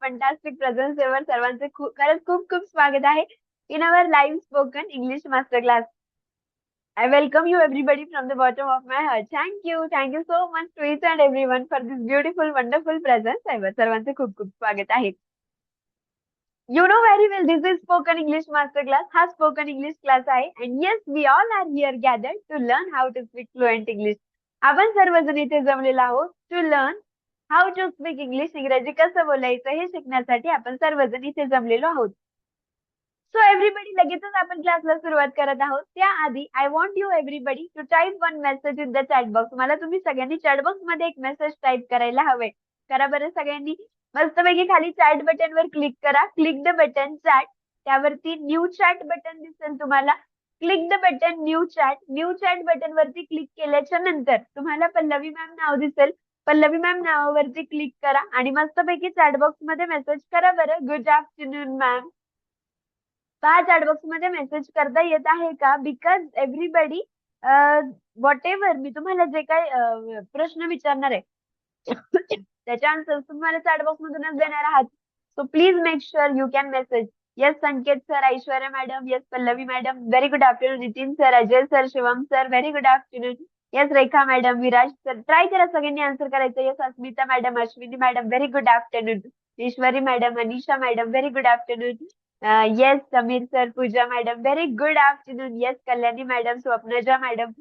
Fantastic presence ever सर्वांचे खरंच खूप खूप स्वागत आहे in our live spoken English master class. I welcome you everybody from the bottom of my heart. Thank you so much to each and everyone for this beautiful, wonderful presence. सर्वांचे खूप खूप स्वागत आहे. You know very well this is spoken English master class. हा spoken English class आहे and yes we all are here gathered to learn how to speak fluent English. आपण सर्वजण इथे जमलेलो आहोत to learn how to speak English. इंग्रजी कसं बोलायचं हे शिकण्यासाठी आपण सर्वजण इथे जमलेलो आहोत. सो एव्हरीबडी लगेचच आपण क्लासला सुरुवात करत आहोत. त्याआधी I want you everybody to type one message in the chat box. मला तुम्ही सगळ्यांनी चॅट बॉक्स मध्ये एक मेसेज टाईप करायला हवे. करा बरं सगळ्यांनी. मस्तपैकी खाली चॅट बटन वर क्लिक करा. Click the button chat. त्यावरती न्यू चॅट बटन दिसेल तुम्हाला. Click the button new chat. New chat button वरती क्लिक केल्याच्या नंतर तुम्हाला पल्लवी मॅम नाव दिसेल. पल्लवी मॅम नावावरती क्लिक करा आणि मस्तपैकी चॅट बॉक्स मध्ये मेसेज करा बरं. Good afternoon ma'am. पहा चॅटबॉक्स मध्ये मेसेज करता येत आहे का? बिकॉज एव्हरीबडी व्हॉट एव्हर मी तुम्हाला जे काय प्रश्न विचारणार आहे त्याच्या आन्सर तुम्हाला चॅटबॉक्स मधूनच देणार आहात. So please make sure you can message. Yes Sanket sir, Aishwarya madam, yes Pallavi madam, very good afternoon. Nitin sir, Ajay sir, Shivam sir, very good afternoon. Yes Rekha madam, Viraj sir, try करा सगळ्यांनी आन्सर करायचं. Yes Asmita madam, Ashwini madam, very good afternoon. Ishwari madam, Anisha madam, very good afternoon. Yes Sameer sir, Pooja madam, very good afternoon. Yes Kalyani madam, Swapnaja madam,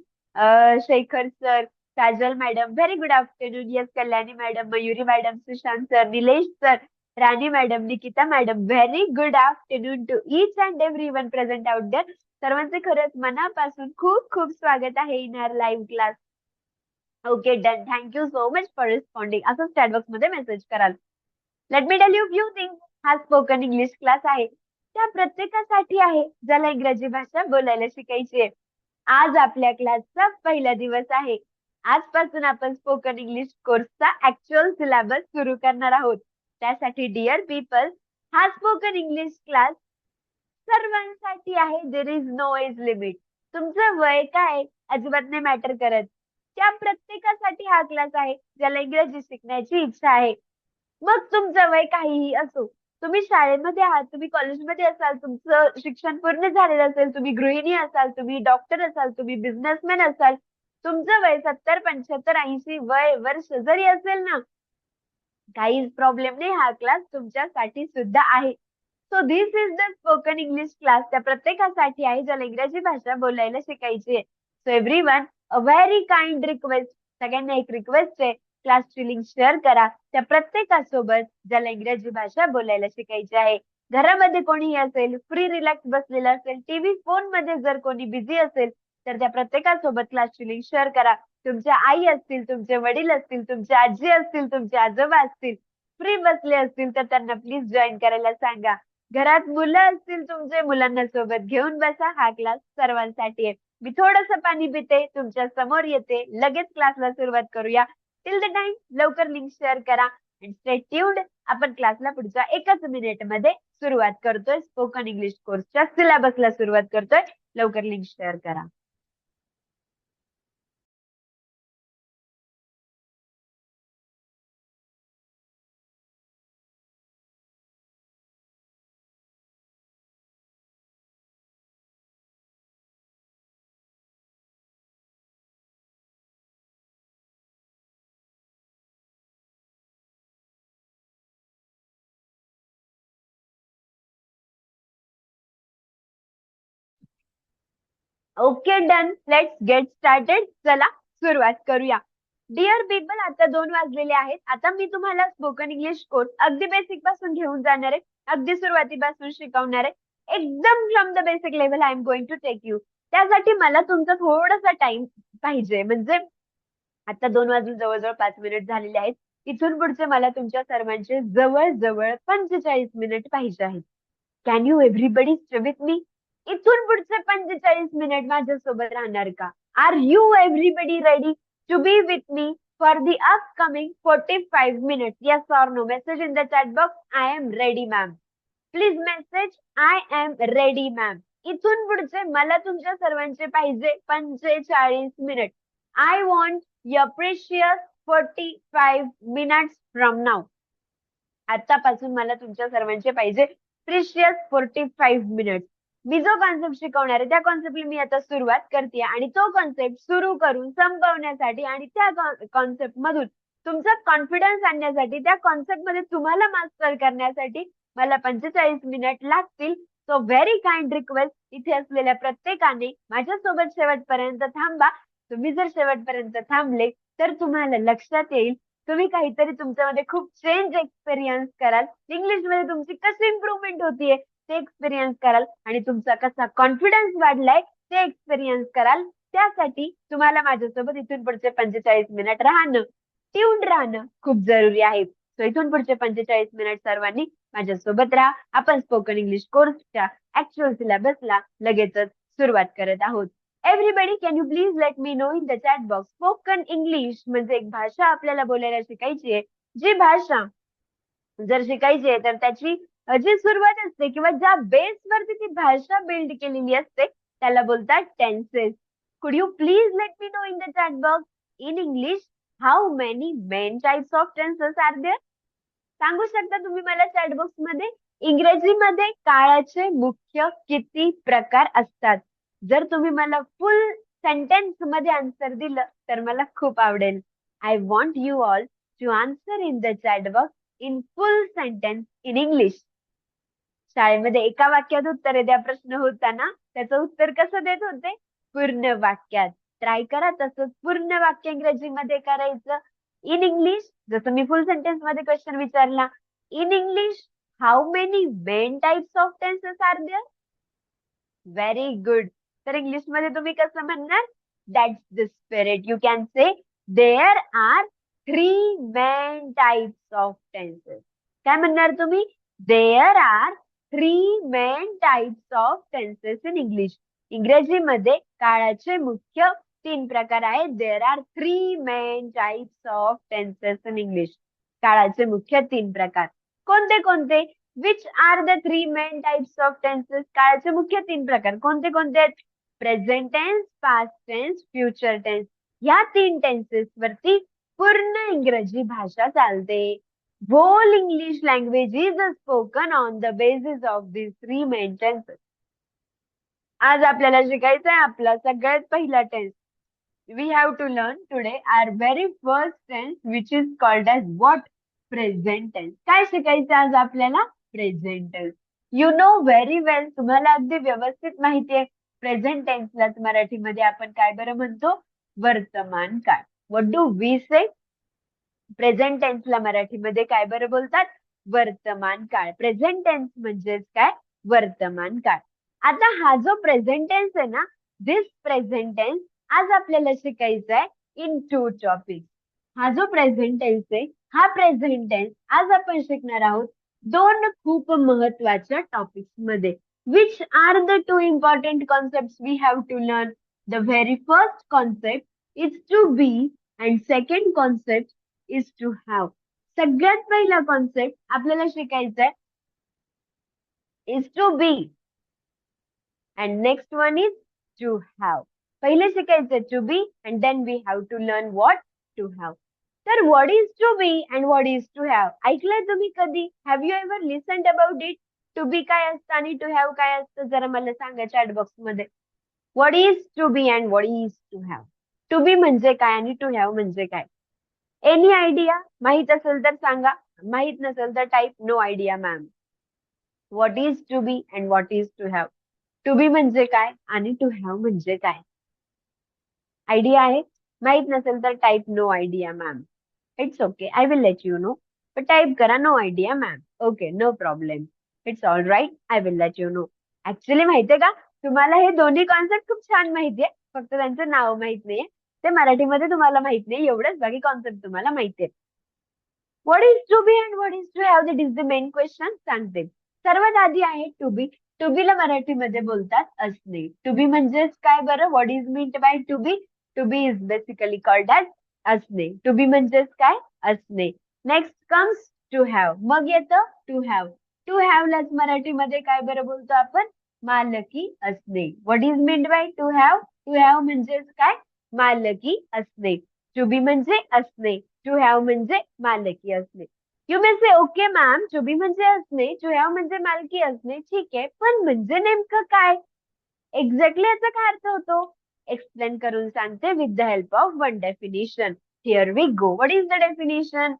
Shekhar sir, Kajal madam, very good afternoon. Yes Kalyani madam, Mayuri madam, Sushant sir, Nilesh sir, Rani madam, Nikita madam, very good afternoon to each and every one present out there. सर्वांचे खरंच मनापासून खूप खूप स्वागत आहे in our live class. Okay done. Thank you so much for responding. असं chat box मध्ये message कराल. Let me tell you few things. हा स्पोकन इंग्लिश क्लास आहे त्या प्रत्येकासाठी आहे ज्याला इंग्रजी भाषा बोलायला शिकायची आहे. आज आपल्या क्लासचा पहिला दिवस आहे. आजपासून आपण स्पोकन इंग्लिश कोर्सचा ऍक्च्युअल सिलेबस सुरू करणार आहोत. त्यासाठी डिअर पीपल, हा स्पोकन इंग्लिश क्लास सर्वांसाठी आहे. There is no age limit. तुमचं वय काय अजिबात नाही मॅटर करत. त्या प्रत्येकासाठी हा क्लास आहे ज्याला इंग्रजी शिकण्याची इच्छा आहे. मग तुमचं वय काहीही असो. तुम्ही शाळेमध्ये आहात, तुम्ही कॉलेजमध्ये असाल, तुमचं शिक्षण पूर्ण झालेलं असेल, तुम्ही गृहिणी असाल, तुम्ही डॉक्टर असाल, तुम्ही बिझनेसमॅन असाल, तुमचं वय 70, 75, 80 वय वर्ष जरी असेल ना, काहीच प्रॉब्लेम नाही. हा क्लास तुमच्यासाठी सुद्धा आहे. So this is the spoken English class. त्या प्रत्येकासाठी आहे ज्याला इंग्रजी भाषा बोलायला शिकायची आहे. So everyone, a very kind request. सगळ्यांना एक रिक्वेस्ट आहे, क्लासची लिंक शेअर करा त्या प्रत्येकासोबत ज्याला इंग्रजी भाषा बोलायला शिकायची आहे. घरामध्ये कोणीही असेल, फ्री रिलॅक्स बसलेला असेल, टीव्ही फोन मध्ये जर कोणी बिझी असेल तर त्या प्रत्येकासोबत क्लासची लिंक शेअर करा. तुमच्या आई असतील, तुमचे वडील असतील, तुमचे आजी असतील, तुमचे आजोबा असतील, फ्री बसले असतील तर त्यांना प्लीज जॉईन करायला सांगा. घरात मुलं असतील तुमचे, मुलांना सोबत घेऊन बसा. हा क्लास सर्वांसाठी आहे. मी थोडंसं पाणी पिते, तुमच्या समोर येते, लगेच क्लासला सुरुवात करूया. टिल द टाइम लवकर लिंक शेअर करा आणि स्टे ट्यून्ड. आपण क्लासला पुढच्या एकच मिनिट मध्ये सुरुवात करतोय. स्पोकन इंग्लिश कोर्सच्या सिलेबसला सुरुवात करतोय. लवकर लिंक शेअर करा. Okay done. Let's get started. चला सुरुवात करूया. डिअर पीपल, आता 2 वाजलेले आहेत. आता मी तुम्हाला स्पोकन इंग्लिश कोर्स अगदी बेसिक पासून घेऊन जाणार आहे. अगदी सुरुवातीपासून शिकवणार आहे. एकदम from the basic level I am going to take you. त्यासाठी मला तुमचा थोडासा टाइम पाहिजे. म्हणजे आता 2 वाजून जवळजवळ 5 मिनिट झालेले आहेत. इथून पुढचे मला तुमच्या सर्वांचे जवळजवळ 45 मिनिट पाहिजे आहेत. Can you everybody stay with me? इथून पुढचे 45 मिनिट माझ्यासोबत राहणार का? Are you everybody ready to be with me for the upcoming 45 minutes? Yes or no? Message in the chat box. I am ready ma'am. Please message I am ready ma'am. इथून पुढचे मला तुमच्या सर्वांचे पाहिजे 45 minute. I want your precious 45 minutes from now. आतापासून मला तुमच्या सर्वांचे पाहिजे प्रिशियस 45 मिनिट्स. मी जो कॉन्सेप्ट शिकवणार आहे त्या कॉन्सेप्टला मी आता सुरुवात करते आणि तो कॉन्सेप्ट सुरू करून संपवण्यासाठी आणि त्या कॉन्सेप्ट मधून तुमचा कॉन्फिडन्स आणण्यासाठी, त्या कॉन्सेप्ट मध्ये तुम्हाला मास्टर करण्यासाठी मला 45 मिनिट लागतील. सो व्हेरी काइंड रिक्वेस्ट, इथे असलेल्या प्रत्येकाने माझ्यासोबत शेवटपर्यंत थांबा. तुम्ही जर शेवटपर्यंत थांबले तर तुम्हाला लक्षात येईल तुम्ही काहीतरी तुमच्यामध्ये खूप चेंज एक्सपिरियन्स कराल. इंग्लिशमध्ये तुमची कशी इम्प्रुव्हमेंट होतीये ते एक्सपिरियन्स कराल आणि तुमचा कसा कॉन्फिडन्स वाढलाय ते एक्सपिरियन्स कराल. त्यासाठी तुम्हाला माझ्यासोबत इथून पुढचे 45 मिनिट राहणं, ट्यून राहणं खूप जरुरी आहे. सो इथून पुढचे 45 मिनिट सर्वांनी माझ्यासोबत राहा. आपण स्पोकन इंग्लिश कोर्सच्या ऍक्च्युअल सिलेबसला लगेचच सुरुवात करत आहोत. Everybody, can you please let me know in the chat box. Spoken English म्हणजे एक भाषा आपल्याला बोलायला शिकायची आहे. जी भाषा जर शिकायची आहे तर त्याची जी सुरुवात असते किंवा ज्या बेसवरती ती भाषा बिल्ड केलेली असते त्याला बोलतात tenses. Could you please let me know in the chat box in English how many main types of tenses are there? सांगू शकता तुम्ही मला चॅटबॉक्स मध्ये इंग्रजीमध्ये काळाचे मुख्य किती प्रकार असतात? जर तुम्ही मला फुल सेंटेन्स मध्ये आन्सर दिलं तर मला खूप आवडेल. I want you all to answer in the chat box in full sentence in English. शाळेमध्ये एका वाक्यात उत्तर द्या प्रश्न होता ना, त्याचं उत्तर कसं देत होते? पूर्ण वाक्यात. ट्राय करा तसंच पूर्ण वाक्य इंग्रजीमध्ये करायचं. इन इंग्लिश, जसं मी फुल सेंटेन्स मध्ये क्वेश्चन विचारला, in English how many main types of tenses are there? Very good. तर इंग्लिश मध्ये तुम्ही कसं म्हणणार? That's the spirit. You can say there are 3 main types of tenses. काय म्हणणार तुम्ही? There are 3 main types of tenses in English. इंग्रजीमध्ये काळाचे मुख्य 3 प्रकार आहेत. There are 3 main types of tenses in English. काळाचे मुख्य 3 प्रकार कोणते कोणते? Which are the 3 main types of tenses? काळाचे मुख्य 3 प्रकार कोणते कोणते आहेत? Present tense, past tense, future tense. या 3 टेन्सेस वरती पूर्ण इंग्रजी भाषा चालते. Whole English language is spoken on the basis of these 3 main tenses. आज आपल्याला शिकायचं आहे आपला सगळ्यात पहिला tense. We have to learn today our very first tense which is called as what? Present tense. काय शिकायचं आज आपल्याला? Present tense. You know very well, तुम्हाला अगदी व्यवस्थित माहिती आहे प्रेझेंट टेन्सलाच मराठीमध्ये आपण काय बरं म्हणतो? वर्तमान काळ. What do we say? Present टेन्सला मराठीमध्ये काय बरं बोलतात? वर्तमान काळ. प्रेझेंट टेन्स म्हणजेच काय? वर्तमान काळ. आता हा जो प्रेझेंट टेन्स आहे ना, दिस प्रेझेंट टेन्स आज आपल्याला शिकायचा आहे इन 2 टॉपिक्स. हा जो प्रेझेंट टेन्स आहे, हा प्रेझेंट टेन्स आज आपण शिकणार आहोत 2 खूप महत्वाच्या टॉपिक्स मध्ये. Which are the 2 important concept we have to learn? The very first concept is to be and second concept is to have. सगळ्यात पहिला कॉन्सेप्ट आपल्याला शिकायचा आहे is to be and next one is to have. पहिले शिकायचं to be and then we have to learn what? To have. तर what is to be and what is to have? ऐकलंय तुम्ही कधी? Have you ever listened about it? To be काय असतं आणि to have काय असतं? जरा मला सांगा चॅट बॉक्स मध्ये. What is to be and what is to have? To be म्हणजे काय आणि to have म्हणजे काय? Any idea? माहित असेल तर सांगा, माहित नसेल तर type no idea ma'am. What is to be and what is to have? To be म्हणजे काय आणि टू हॅव म्हणजे काय? आयडिया आहे? माहित नसेल तर type no idea ma'am. It's okay, I will let you know. पण टाईप करा no idea ma'am. Okay, no problem. It's all right, I will let you know. Actually माहितीये का, तुम्हाला हे दोन्ही कॉन्सेप्ट खूप छान माहितीये, फक्त त्यांचं नाव माहित नाहीये. ते मराठीमध्ये तुम्हाला माहित नाही एवढंच, बाकी कॉन्सेप्ट तुम्हाला माहितीये. What is to be and what is to have? That is the main question. सांगते. सर्वात आधी आहे टू बी. टू बी ला मराठीमध्ये बोलतात असणे. टू बी म्हणजेच काय बरं? What is meant by to be? To be is basically called as असणे. टू बी म्हणजेच काय? असणे. Next comes to have. मग येतं टू हॅव. टू हॅव लाच मराठीमध्ये काय बरं बोलतो आपण? मालकी असणे. What is meant by to have? To have म्हणजेच काय? मालकी असणे. टू बी म्हणजे असणे, टू हॅव म्हणजे मालकी असणे. You may say okay ma'am, to be म्हणजे असणे, टू हॅव म्हणजे मालकी असणे, ठीक आहे, पण म्हणजे नेमकं काय? एक्झॅक्टली याचा काय अर्थ होतो? एक्सप्लेन करून सांगते with the help of one definition. Here we go. What is the definition?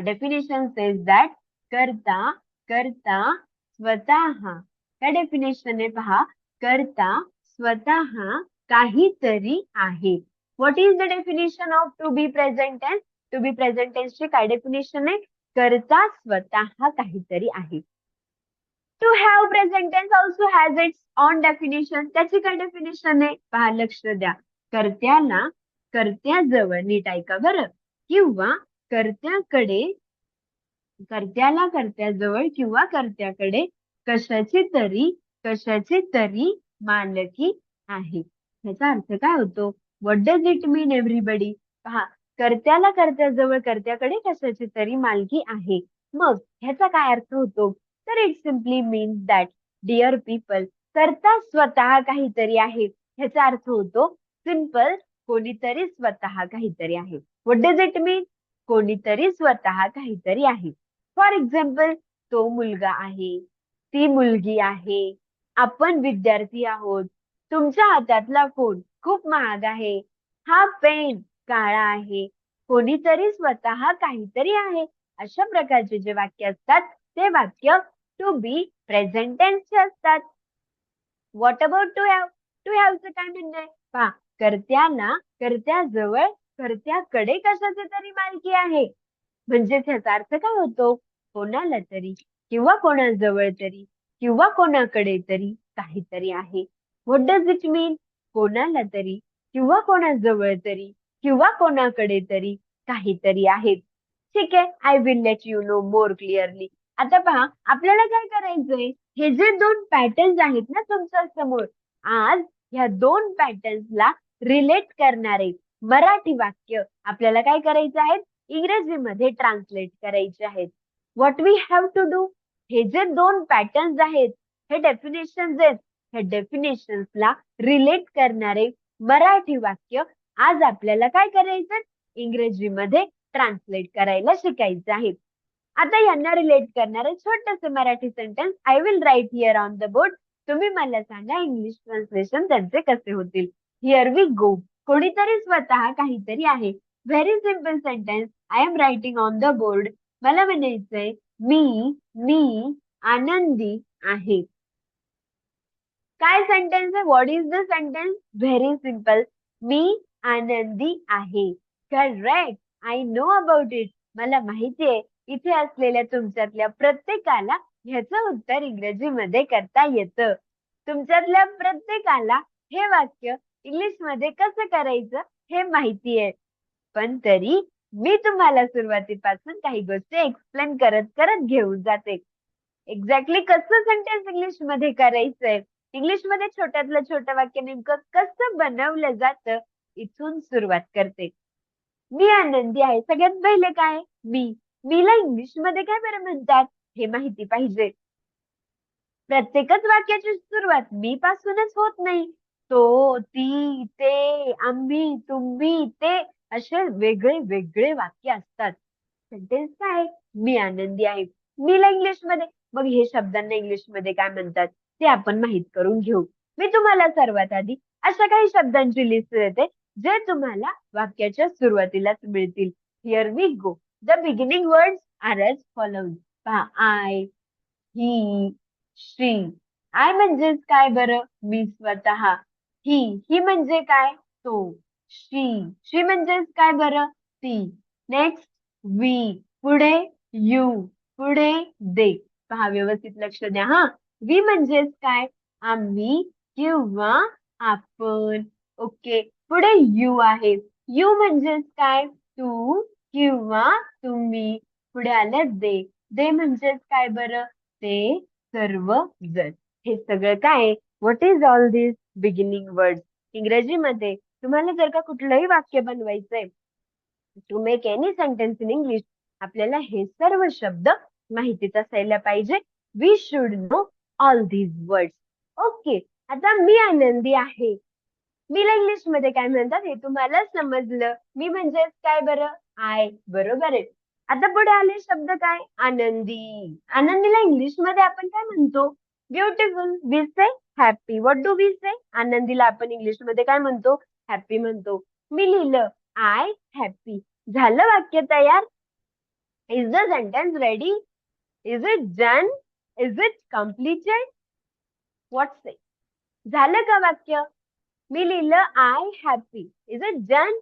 Definition says that करता करता स्वतः. काय डेफिनेशन आहे पहा? करता स्वतः काहीतरी आहे. What is the definition of to be present tense? To be present टेन्सची काय डेफिनेशन आहे? करता स्वतः काहीतरी आहे. To have present tense also has its own definition. त्याची काय डेफिनेशन आहे पहा, लक्ष द्या. कर्त्याला कर्त्याजवळ, नीट ऐका बरं, किंवा कर्त्याकडे, कर्त्याला कर्त्याजवळ किंवा कर्त्याकडे कशाची तरी मालकी आहे. ह्याचा अर्थ काय होतो? What does it mean everybody? पहा, कर्त्याला कर्त्याजवळ कर्त्याकडे कशाची तरी मालकी आहे. मग ह्याचा काय अर्थ होतो? तर it simply means that dear people, करता स्वतः काहीतरी आहे. ह्याचा अर्थ होतो सिंपल, कोणीतरी स्वतः काहीतरी आहे. व्हॉट डज इट मीन? कोणीतरी स्वतः काहीतरी आहे. फॉर एक्झाम्पल, तो मुलगा आहे, ती मुलगी आहे, आपण विद्यार्थी आहोत, तुमच्या हातातला फोन खूप महाग आहे, हा पेन काळा आहे, कोणीतरी स्वतः काहीतरी आहे. अशा प्रकारचे जे वाक्य असतात ते वाक्य टू बी प्रेझेंट टेन्सचे असतात. What about to have? To हॅवचं काय म्हणणं आहे पहा, कर्त्याला कर्त्याजवळ कर्त्याकडे कशाची तरी मालकी आहे. म्हणजे त्याचा अर्थ काय होतो? कोणाला तरी किंवा कोणाजवळ तरी किंवा कोणाकडे तरी काहीतरी आहे. व्हॉट डज इट मीन? कोणाला तरी किंवा कोणाजवळ तरी किंवा कोणाकडे तरी काहीतरी आहे. ठीक आहे, I will let you no more clearly. आता पहा, आपल्याला काय करायचंय? हे जे दोन पॅटर्न्स आहेत ना तुमच्या समोर, आज ह्या दोन पॅटर्न्सला रिलेट करणारे मराठी वाक्य आपल्याला काय करायचे आहेत? इंग्रजीमध्ये ट्रान्सलेट करायचे आहेत. What we have to do? हे जे दोन पॅटर्न्स आहेत, हे डेफिनेशन्स आहेत, हे डेफिनेशन्सला रिलेट करणारे मराठी वाक्य आज आपल्याला काय करायचं? इंग्रजीमध्ये ट्रान्सलेट करायला शिकायचं आहे. आता यांना रिलेट करणारे छोटेसे Marathi sentence I will write here on the board. तुम्ही मला सांगा इंग्लिश ट्रान्सलेशन त्यांचे कसे होतील. Here we go. कोणीतरी स्वतः काहीतरी आहे. Very simple sentence I am writing on the board. मला म्हणायचंय मी आनंदी आहे. काय सेंटेन्स आहे? What is the sentence? Very simple, मी आनंदी आहे. Correct, I know about it. मला माहितीये इथे असलेल्या तुमच्यातल्या प्रत्येकाला ह्याचं उत्तर इंग्रजीमध्ये करता येतं. तुमच्यातल्या प्रत्येकाला हे वाक्य इंग्लिशमध्ये कसं करायचं हे माहितीये. पण तरी मी तुम्हाला सुरुवातीपासून काही गोष्टी एक्सप्लेन करत करत घेऊन जाते. एक्झॅक्टली कसं सेंटेन्स इंग्लिशमध्ये करायचंय, इंग्लिशमध्ये छोट्यातलं छोटं वाक्य नेमकं कसं बनवलं जातं, इथून सुरुवात करते. मी आनंदी आहे. सगळ्यात पहिले काय? मीला इंग्लिशमध्ये काय बरं म्हणतात हे माहिती पाहिजे. प्रत्येकच वाक्याची सुरुवात मी पासूनच होत नाही. तो, ती, ते, आम्ही, तुम्ही, ते असे वेगळे वेगळे वाक्य असतात. सेंटेन्स काय? मी आनंदी आहे. मीला इंग्लिशमध्ये, मग हे शब्दांना इंग्लिशमध्ये काय म्हणतात ते आपण माहित करून घेऊ. मी तुम्हाला सर्वात आधी अशा काही शब्दांची लिस्ट देते जे तुम्हाला वाक्याच्या सुरुवातीलाच मिळतील. Here we go. The beginning words are as follows. पहा, आय, ही, शी. आय म्हणजेच काय बरं? मी स्वतः. ही म्हणजे काय? तो. शी म्हणजेच काय बरं? ती. Next we. पुढे यू. पुढे दे. पहा, व्यवस्थित लक्ष द्या हा. वी म्हणजेच काय? आम्ही किंवा आपण. ओके, पुढे यू आहे. यू म्हणजेच काय? तू किंवा तुम्ही. पुढे आलं दे. दे म्हणजेच काय बरं? ते सर्वजण. हे सगळं काय? What is all this? Beginning word. इंग्रजीमध्ये तुम्हाला जर का कुठलंही वाक्य बनवायचंय, to make any sentence in English, आपल्याला हे सर्व शब्द माहितीच असायला पाहिजे. We should know all these words. Okay, आता मी आनंदी आहे. मीला इंग्लिशमध्ये काय म्हणतात हे तुम्हाला समजलं. मी म्हणजेच काय बरं? आय. बरोबर आहे. आता पुढे आले शब्द काय? आनंदी. आनंदीला इंग्लिश मध्ये आपण काय म्हणतो? Beautiful. We say happy. What do we say? आनंदीला आपण इंग्लिश मध्ये काय म्हणतो? हॅपी म्हणतो. मी लिहिलं आय हॅपी. झालं वाक्य तयार. Is the sentence ready? Is it done? Is it completed? What say? झालं का वाक्य? मी लिहिलं I happy. Is it done?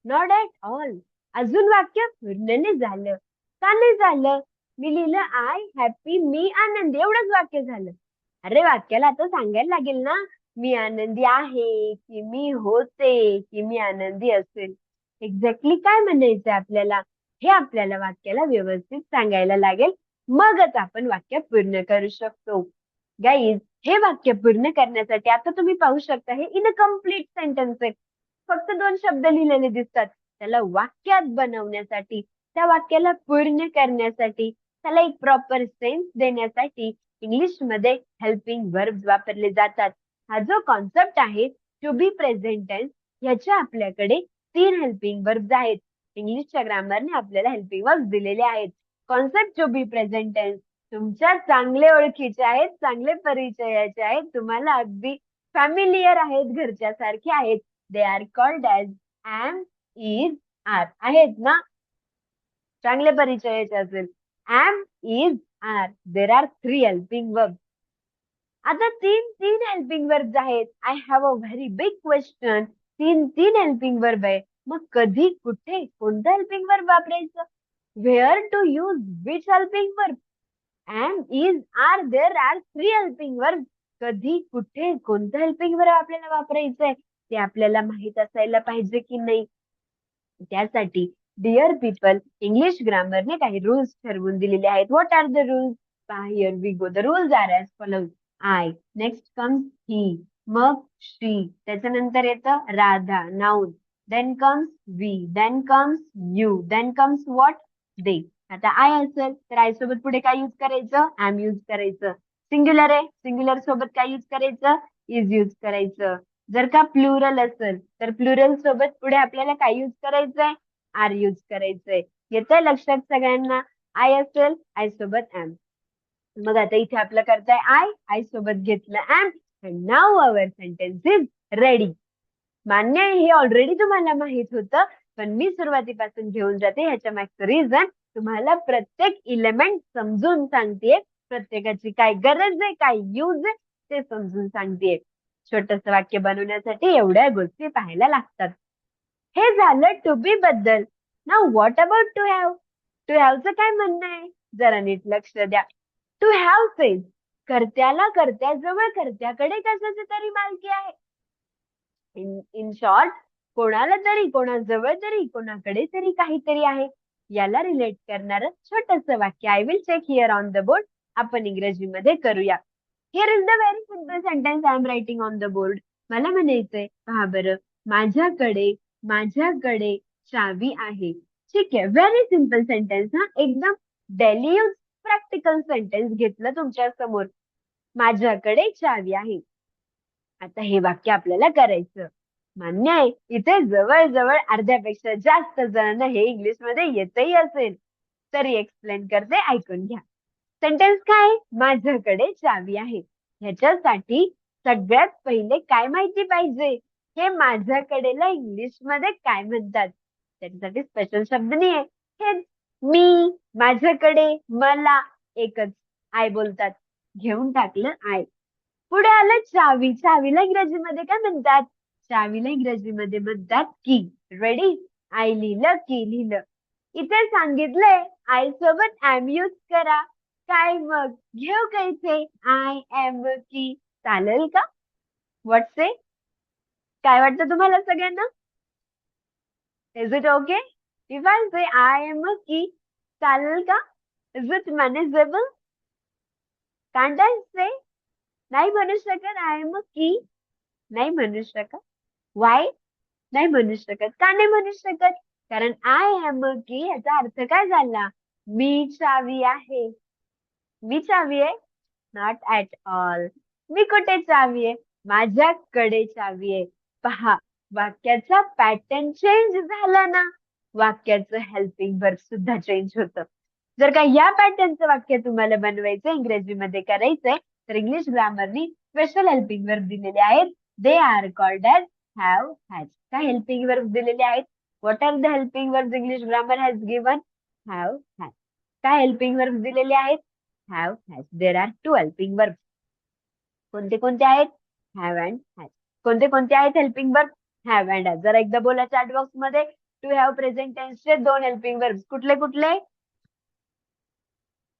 Not at all. अजून वाक्य पूर्ण नाही झालं. का नाही झालं? मी लिहिलं आय हॅपी, मी आनंदी, एवढंच वाक्य झालं. अरे वाक्याला आता सांगायला लागेल ना, मी आनंदी आहे की मी होते की मी आनंदी असेल. एक्झॅक्टली काय म्हणायचं आपल्याला हे आपल्याला वाक्याला व्यवस्थित सांगायला लागेल. मगच आपण वाक्य पूर्ण करू शकतो. गाईज, हे वाक्य पूर्ण करण्यासाठी आता तुम्ही पाहू शकता हे इनकम्प्लीट सेंटेन्स आहे. फक्त 2 शब्द लिहिलेले दिसतात. त्याला वाक्यात बनवण्यासाठी, त्या वाक्याला पूर्ण करण्यासाठी, त्याला एक प्रॉपर सेन्स देण्यासाठी इंग्लिश मध्ये हेल्पिंग वर्ब्स वापरले जातात. हा जो कॉन्सेप्ट आहे टू बी प्रेझेंट टेन्स, ह्याच्या आपल्याकडे 3 हेल्पिंग वर्ब्स आहेत. इंग्लिशच्या ग्रामरने आपल्याला हेल्पिंग वर्ब्स दिलेले आहेत. Concept to be present tense तुमच्या चांगले ओळखीचे आहेत, चांगले परिचयाचे आहेत, तुम्हाला अगदी फॅमिलियर आहेत, घरच्या सारखे आहेत. They are called as am, is, are. आहेत ना? चांगले परिचयाचे असेल. am, is, are. There are 3 helping verbs. आता तीन हेल्पिंग वर्ब्स आहेत. I have a very big question. तीन हेल्पिंग वर्ब आहे. मग कधी, कुठे, कोणतं हेल्पिंग वर्ब वापरायचं? Where to use which helping verb? am, is, are. There are 3 helping verbs. कधी, कुठे, कोणतं हेल्पिंग वर्ब आपल्याला वापरायचंय ते आपल्याला माहित असायला पाहिजे की नाही. त्यासाठी डिअर पीपल, इंग्लिश ग्रामरने काही रूल्स ठरवून दिलेले आहेत. What are the rules? Here we go. The rules are as follows. I, next comes he, मग शी, त्याच्यानंतर येतं Radha, noun, then comes we, then comes you, then comes what? They. आता I असेल तर आय सोबत पुढे काय यूज करायचं? ॲम यूज करायचं. सिंग्युलर आहे, सिंग्युलर सोबत काय यूज करायचं? इज यूज करायचं. जर का प्लुरल असेल तर प्लुरल सोबत पुढे आपल्याला काय यूज करायचंय? आर यूज करायचंय. येतंय लक्षात सगळ्यांना? आय असेल, आय सोबत ॲम. मग आता इथे आपलं करताय आय सोबत घेतलं am, and now our sentence is ready. मान्य आहे, हे ऑलरेडी तुम्हाला माहित होतं, पण मी सुरुवातीपासून घेऊन जाते. ह्याच्या मागचं रिझन तुम्हाला प्रत्येक इलेमेंट समजून सांगतेय. प्रत्येकाची काय गरज आहे, काय यूज आहे ते समजून सांगतेय. छोटस वाक्य बनवण्यासाठी एवढ्या गोष्टी पाहायला लागतात. हे झालं टू बी बद्दल. Now what about to have? To हॅवचं काय म्हणणं आहे? जरा नीट लक्ष द्या. टू हॅव सेज कर्त्याला, कर्त्याजवळ, कर्त्याकडे कशाची तरी मालकी आहे. इन शॉर्ट, कोणाला तरी, कोणाजवळ तरी, कोणाकडे तरी काहीतरी आहे. याला रिलेट करणारं छोटस वाक्य I will check here on the board आपण इंग्रजीमध्ये करूया. Here is the very simple sentence I am writing on the board. मला म्हणायचंय, पहा बरं, माझ्याकडे चावी आहे. ठीक आहे, व्हेरी सिम्पल सेंटेन्स. हा एकदम डेली यूज प्रॅक्टिकल सेंटेन्स घेतलं तुमच्या समोर. माझ्याकडे चावी आहे. आता हे वाक्य आपल्याला करायचं. मान्य आहे, इथे जवळजवळ अर्ध्यापेक्षा जास्त जणांना हे इंग्लिश मध्ये येतही असेल. तरी एक्सप्लेन करते, ऐकून घ्या. सेंटेन्स काय? माझ्याकडे चावी आहे. ह्याच्यासाठी सगळ्यात पहिले काय माहिती पाहिजे? हे माझ्याकडेला इंग्लिश मध्ये काय म्हणतात? त्याच्यासाठी स्पेशल शब्द नाहीये. हेच मी, माझ्याकडे, मला एकच आय बोलतात. घेऊन टाकलं आय. पुढे आलं चावी. चावीला इंग्रजीमध्ये काय म्हणतात? चावीला इंग्रजीमध्ये म्हणतात की. रेडी? आय लिहिलं, की लिहिलं. इथे सांगितलंय आय सोबत ॲम यूज करा. काय मग घेऊ का इथे आय एम की? चालेल का? What say? काय वाटतं तुम्हाला सगळ्यांना? Is it okay if I say I am की? चालेल का? Is it manageable? Can't I say? नाही म्हणू शकत आय एम की? नाही म्हणू शकत. वाय नाही म्हणू शकत? का नाही म्हणू शकत? कारण आय एम की याचा अर्थ काय झाला? मी चावी आहे. मी चावी आहे? Not at all. मी कुठे चावी आहे? माझ्याकडे चावी आहे. पहा, वाक्याचा पॅटर्न चेंज झाला ना. वाक्याचं हेल्पिंग वर्ब सुद्धा चेंज होतं. जर का या पॅटर्नचं वाक्य तुम्हाला बनवायचं इंग्रजीमध्ये करायचंय तर इंग्लिश ग्रामरनी स्पेशल हेल्पिंग वर्ब दिलेले आहेत. They are called as have has. काय हेल्पिंग वर्ब दिलेले आहेत? What are the helping verb English grammar has given? Have has. काय हेल्पिंग वर्ब दिलेले आहेत? Have has. There are 2 helping verb. कोणते कोणते आहेत? Have and has. कोणते कोणते आहेत helping verb? Have and has. जरा एकदा बोला चॅट बॉक्स मध्ये. टू हॅव प्रेझेंट टेन्सचे 2 हेल्पिंग वर्ब कुठले कुठले?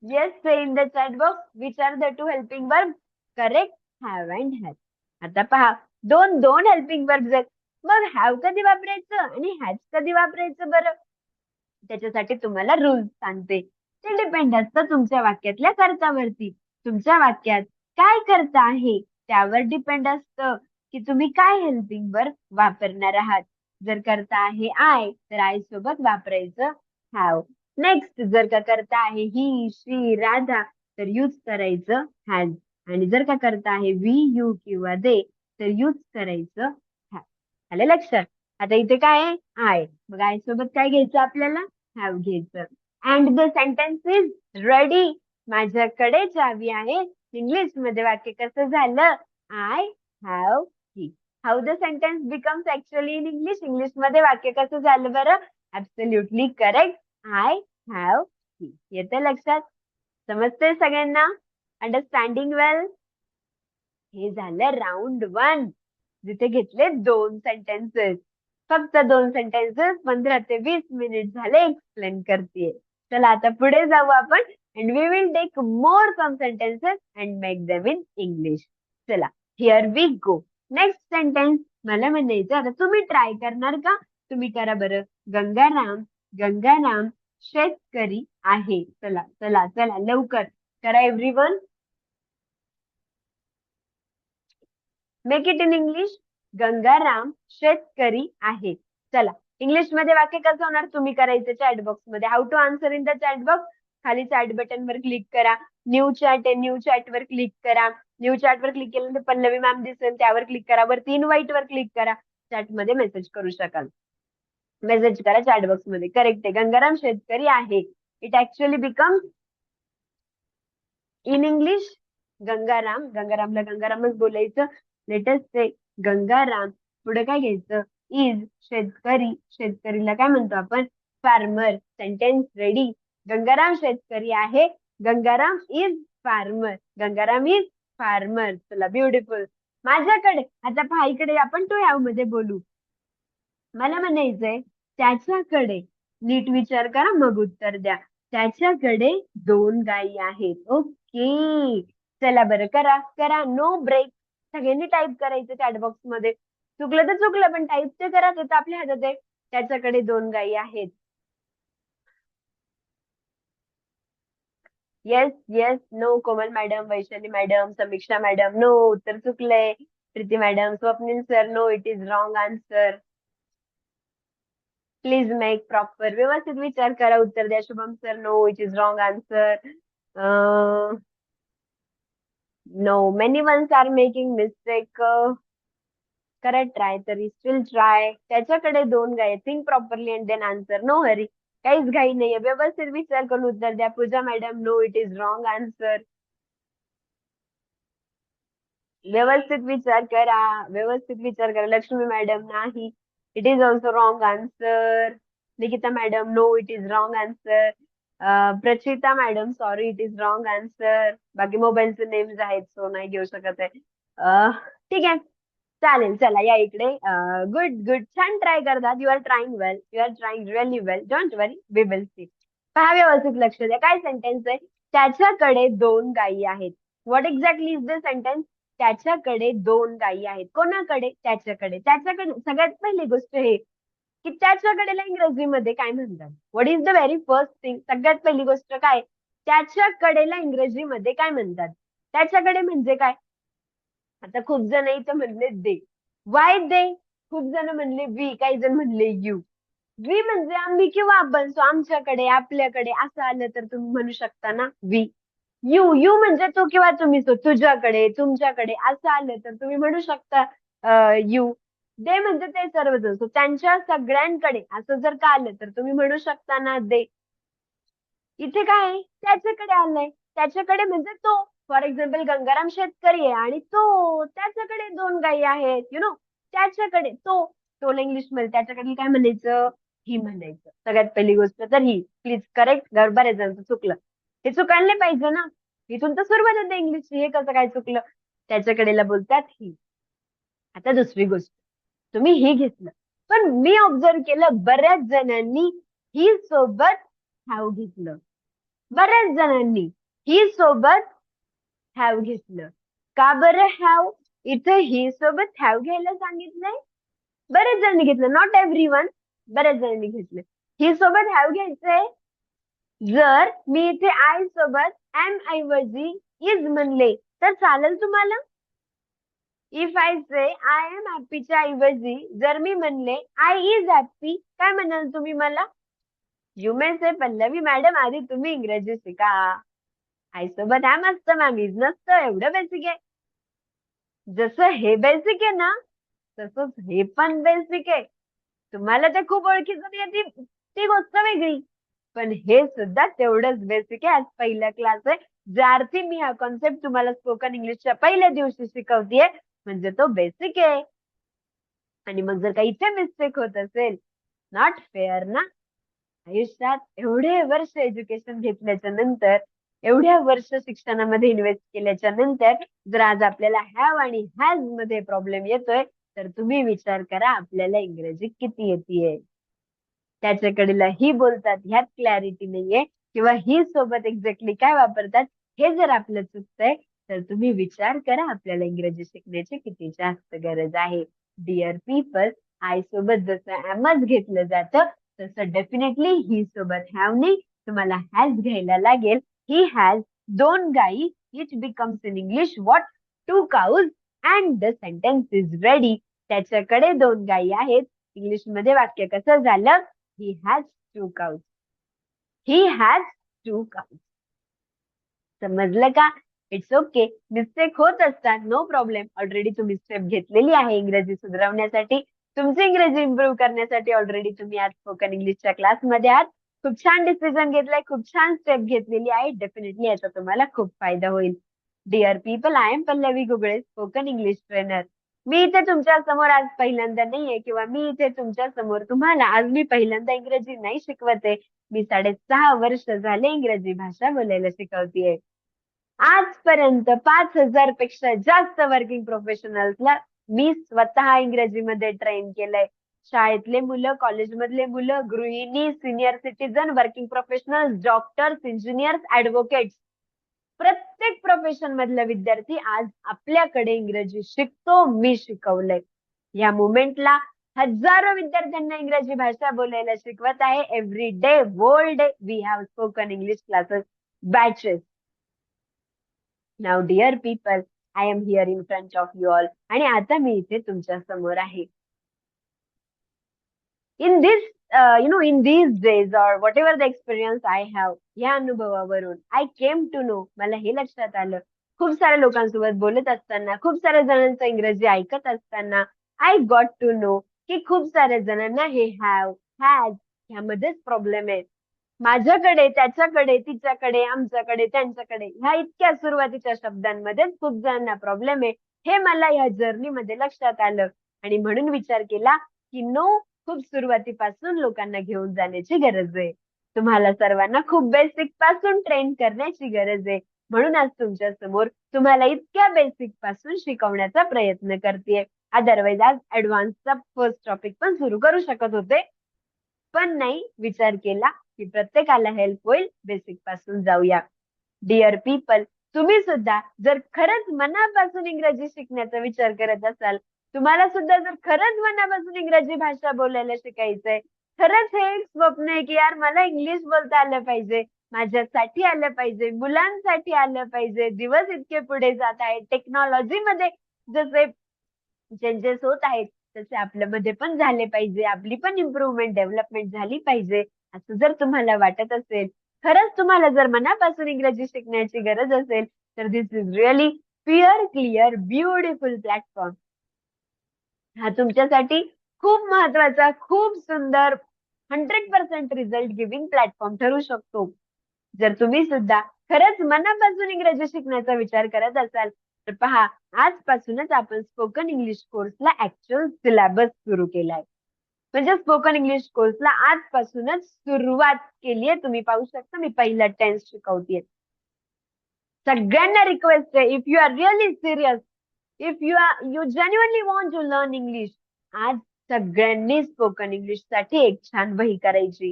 Yes, say in the chat box which are the 2 helping verbs. Correct? Have and has. आता पहा, दोन दोन हेल्पिंग वर्ब्स आहेत. मग हॅव कधी वापरायचं आणि हॅज कधी वापरायचं बरं? त्याच्यासाठी तुम्हाला रूल्स सांगते. ते डिपेंड असतं तुमच्या वाक्यातल्या कर्तावरती. तुमच्या वाक्यात काय कर्ता आहे त्यावर डिपेंड असतं की तुम्ही काय हेल्पिंग वर्ब वापरणार आहात. जर कर्ता आहे आय तर आय सोबत वापरायचं हॅव. नेक्स्ट जर का कर्ता आहे ही, शी, राधा तर यूज करायचं हॅज. आणि जर का कर्ता आहे वी, यू किंवा दे तर यूज करायचं हॅव. आलं लक्षात? आता इथे काय आहे? आय. मग आय सोबत काय घ्यायचं आपल्याला? हॅव घ्यायचं. And the sentence is ready. माझ्याकडे चावी आहे. इंग्लिश मध्ये वाक्य कसं झालं? आय हॅव की. How the sentence becomes actually in English. English मध्ये वाक्य कसं झालं बरं? Absolutely correct. आय हॅव की. येते लक्षात? समजते सगळ्यांना? अंडरस्टँडिंग वेल? हे झालं राऊंड 1 जिथे घेतले 2 सेंटेन्सेस. फक्त 2 सेंटेन्सेस 15 ते 20 मिनिट झाले एक्सप्लेन करतेय. चला आता पुढे जाऊ आपण and we will take more some sentences and make them in English. चला, here we go. Next sentence मला म्हणायचं. आता तुम्ही ट्राय करणार का? तुम्ही करा बरं. गंगाराम शेतकरी आहे. चला चला चला लवकर करा everyone. Make it in English. Gangaram शेतकरी आहे. चला इंग्लिश मध्ये वाक्य कसं होणार तुम्ही करायचं चॅट बॉक्स मध्ये. How to answer in the chat box. खाली चॅट बटन वर क्लिक करा. न्यू चॅट आहे, न्यू चॅट वर क्लिक करा. न्यू चॅट वर क्लिक केल्यानंतर पल्लवी मॅम दिसेल त्यावर क्लिक करा. वरती इनवाईट वर क्लिक करा. चॅट मध्ये मेसेज करू शकाल. मेसेज करा चॅट बॉक्स मध्ये. करेक्ट आहे, गंगाराम शेतकरी आहे. It actually becomes in English गंगारामला गंगारामच बोलायचं. लेटेस्ट से गंगाराम पुढे काय घ्यायचं? इज शेतकरीला काय म्हणतो आपण? फार्मर. Sentence ready. गंगाराम शेतकरी आहे. Gangaram is farmer. चला ब्युटिफुल. माझ्याकडे आता पहा इकडे आपण टू हॅव मध्ये बोलू. मला म्हणायचंय त्याच्याकडे. नीट विचार करा मग उत्तर द्या. त्याच्याकडे 2 गायी आहेत. ओके. चला बरं करा करा. No break. सगळ्यांनी टाईप करायचं चॅट बॉक्स मध्ये. चुकलं तर चुकलं पण टाईप ते करा. तर आपल्या हातात आहे. त्याच्याकडे 2 गायी आहेत. Yes yes. No. Komal madam, Vaishali madam, Samiksha madam no. उत्तर चुकलंय. Preeti madam, Swapnil sir no. It is wrong answer. Please make proper. व्यवस्थित विचार करा उत्तर द्या. Shubham sir no. It is wrong answer. No. Many ones are making mistake. करा ट्राय तरी. Still try. त्याच्याकडे 2 गाय. Think properly and then answer. No hurry. काहीच घाई नाहीये. व्यवस्थित विचार करून उत्तर द्या. पूजा madam no. It is wrong answer. व्यवस्थित विचार करा. व्यवस्थित विचार करा. लक्ष्मी मॅडम नाही. It is also wrong answer. Nikita madam no. It is wrong answer. Prachita madam sorry. It is wrong answer. बाकी मोबाईलचे नेम्स आहेत सो नाही घेऊ शकत आहे. ठीक आहे चालेल. चला या इकडे. Good good. छान ट्राय करतात. You are trying well. You are trying really well. Don't worry. We will see. पहा व्यवस्थित लक्ष द्या. काय सेंटेन्स आहे? त्याच्याकडे 2 गायी आहेत. What exactly is the sentence? त्याच्याकडे 2 गायी आहेत. कोणाकडे? त्याच्याकडे. त्याच्याकडे सगळ्यात पहिली गोष्ट हे की त्याच्याकडेला इंग्रजीमध्ये काय म्हणतात? What is the very first thing? सगळ्यात पहिली गोष्ट काय? त्याच्याकडेला इंग्रजीमध्ये काय म्हणतात? त्याच्याकडे म्हणजे काय? आता खूप जण इथं म्हणले दे. वाय दे? खूप जण म्हणले वी, काही जण म्हणले यू. वी म्हणजे आम्ही किंवा आपण. सो आमच्याकडे, आपल्याकडे असं आलं तर तुम्ही म्हणू शकता ना वी. यू म्हणजे तू किंवा तुम्ही. सो तुझ्याकडे, तुमच्याकडे असं आलं तर तुम्ही म्हणू शकता यू. दे म्हणजे ते सर्वजण. So त्यांच्या सगळ्यांकडे असं जर का आलं तर तुम्ही म्हणू शकता ना दे. इथे काय आहे? त्याच्याकडे आलंय. त्याच्याकडे म्हणजे तो. फॉर एक्झाम्पल गंगाराम शेतकरी आहे आणि त्याच्याकडे 2 गायी आहेत. त्याच्याकडे तोला इंग्लिश मध्ये त्याच्याकडे काय म्हणायचं? ही म्हणायचं. सगळ्यात पहिली गोष्ट तर ही. Please correct. बरेच जणांचं चुकलं. हे चुकायला नाही पाहिजे ना. इथून तर सुरुवात होते इंग्लिशची. हे कसं काय चुकलं? त्याच्याकडेला बोलतात ही. आता दुसरी गोष्ट. तुम्ही ही घेतलं. पण मी ऑब्झर्व केलं बऱ्याच जणांनी ही सोबत हॅव घेतलं. बऱ्याच जणांनी ही सोबत हॅव घेतलं. का बरं हॅव? इथे ही सोबत हॅव घ्यायला सांगितलंय. बरेच जणांनी घेतलं. Not everyone. बऱ्याच जणांनी घेतलं. ही सोबत हॅव घ्यायचंय. जर मी इथे आय सोबत एम ऐवजी इज म्हणले तर चालेल तुम्हाला? If I say I am हॅपीच्या ऐवजी जर मी म्हणले आय इज हॅपी, काय म्हणाल तुम्ही मला? You may say Pallavi madam आधी तुम्ही इंग्रजी शिका. आय सोबत एम असतं मॅम, इज नसतं. एवढं बेसिक आहे. जसं हे बेसिक आहे ना तसंच हे पण बेसिक आहे. तुम्हाला ते खूप ओळखीचं नाही ती गोष्ट वेगळी. पण हे सुद्धा तेवढंच बेसिक आहे. आज पहिला क्लास आहे. ज्यार्थी मी हा कॉन्सेप्ट तुम्हाला स्पोकन इंग्लिशच्या पहिल्या दिवशी शिकवतेय म्हणजे तो बेसिक आहे. आणि मग जर काही इथे मिस्टेक होत असेल, नॉट फेअर ना. आयुष्यात एवढे वर्ष एज्युकेशन घेतल्याच्या नंतर, एवढ्या वर्ष शिक्षणामध्ये इन्व्हेस्ट केल्याच्या नंतर जर आज आपल्याला हॅव आणि हॅज मध्ये प्रॉब्लेम येतोय तर तुम्ही विचार करा आपल्याला इंग्रजी किती येतेय. त्याच्याकडेला ही बोलतात ह्यात क्लॅरिटी नाहीये किंवा ही सोबत एक्झॅक्टली काय वापरतात हे जर आपलं चुकतंय तर तुम्ही विचार करा आपल्याला इंग्रजी शिकण्याची किती जास्त गरज आहे. डिअर पीपल, आय सोबत जसं एमच घेतलं जातं तसं डेफिनेटली ही सोबत हॅव नाही, तुम्हाला हॅज घ्यायला लागेल. ही हॅज 2 गाई. It becomes in English what? 2 cows and the sentence is ready. त्याच्याकडे 2 गाई आहेत. इंग्लिश मध्ये वाक्य कसं झालं? He has 2 cows. He has 2 cows. समजलं का? It's okay. मिस्टेक होत असतात. No problem. ऑलरेडी तुम्ही स्टेप घेतलेली आहे इंग्रजी सुधारवण्यासाठी. तुमची इंग्रजी इम्प्रूव्ह करण्यासाठी ऑलरेडी तुम्ही आज स्पोकन इंग्लिशच्या क्लासमध्ये आहात. खूप छान डिसिजन घेतलाय. खूप छान स्टेप घेतलेली आहे. डेफिनेटली याचा तुम्हाला खूप फायदा होईल. Dear people, I am Pallavi Gugale, spoken English trainer. मी इथे तुमच्या समोर आज पहिल्यांदा नाहीये किंवा मी इथे तुमच्या समोर तुम्हाला आज मी पहिल्यांदा इंग्रजी नाही शिकवते. मी 6.5 वर्ष झाले इंग्रजी भाषा बोलायला शिकवतेय. आजपर्यंत 5,000 पेक्षा जास्त वर्किंग प्रोफेशनल्सला मी स्वतः इंग्रजीमध्ये ट्रेन केलंय. शाळेतले मुलं, कॉलेजमधले मुलं, गृहिणी, senior citizen, working professionals, doctors, engineers, advocates, प्रत्येक प्रोफेशन मधला विद्यार्थी आज आपल्याकडे इंग्रजी शिकतो. मी शिकवलंय. या मुमेंटला हजारो विद्यार्थ्यांना इंग्रजी भाषा बोलायला शिकवत आहे. Every day, whole day we have spoken English classes batches. नाव dear people, I am here in front of you all. आणि आता मी इथे तुमच्या समोर आहे. In this in these days or whatever the experience I have, या अनुभवावरून I came to know, मला हे लक्षात आलं, खूप साऱ्या लोकांसोबत बोलत असताना, खूप साऱ्या जणांचं इंग्रजी ऐकत असताना I got to know की खूप साऱ्या जणांना हे have, has ह्यामध्येच प्रॉब्लेम आहे. माझ्याकडे, त्याच्याकडे, तिच्याकडे, आमच्याकडे, त्यांच्याकडे ह्या इतक्या सुरुवातीच्या शब्दांमध्येच खूप जणांना प्रॉब्लेम आहे. हे मला या जर्नीमध्ये लक्षात आलं आणि म्हणून विचार केला की नो, खूप सुरुवातीपासून लोकांना घेऊन जाण्याची गरज आहे. तुम्हाला सर्वांना खूप बेसिक पासून ट्रेन करण्याची गरज आहे. म्हणून आज तुमच्या समोर तुम्हाला इतक्या बेसिक पासून शिकवण्याचा प्रयत्न करतेय. अदरवाईज आज ऍडव्हान्सचा फर्स्ट टॉपिक पण सुरू करू शकत होते, पण नाही, विचार केला की प्रत्येकाला हेल्प होईल, बेसिक पासून जाऊया. डिअर पीपल, तुम्ही सुद्धा जर खरंच मनापासून इंग्रजी शिकण्याचा विचार करत असाल, तुम्हाला सुद्धा जर खरंच मनापासून इंग्रजी भाषा बोलायला शिकायचंय, खरंच हे एक स्वप्न आहे की यार मला इंग्लिश बोलता आलं पाहिजे, माझ्यासाठी आलं पाहिजे, मुलांसाठी आलं पाहिजे. दिवस इतके पुढे जात आहेत, टेक्नॉलॉजी मध्ये जसे चेंजेस होत आहेत तसे आपल्यामध्ये पण झाले पाहिजे, आपली पण इम्प्रुव्हमेंट, डेव्हलपमेंट झाली पाहिजे, असं जर तुम्हाला वाटत असेल, खरंच तुम्हाला जर मनापासून इंग्रजी शिकण्याची गरज असेल तर this is really pure, clear, beautiful platform. हा तुमच्यासाठी खूप महत्वाचा, खूप सुंदर 100% रिझल्ट गिव्हिंग प्लॅटफॉर्म ठरू शकतो. जर तुम्ही सुद्धा खरंच मनापासून इंग्रजी शिकण्याचा विचार करत असाल तर पहा, आजपासूनच आपण स्पोकन इंग्लिश कोर्सला ऍक्च्युअल सिलेबस सुरू केलाय. म्हणजे स्पोकन इंग्लिश कोर्सला आजपासूनच सुरुवात केली आहे. तुम्ही पाहू शकता मी पहिला टेन्स शिकवतेय. सगळ्यांना रिक्वेस्ट आहे, if you are really serious, if you genuinely want to learn English, आज सगळ्यांनी स्पोकन इंग्लिश साठी एक छान वही करायची.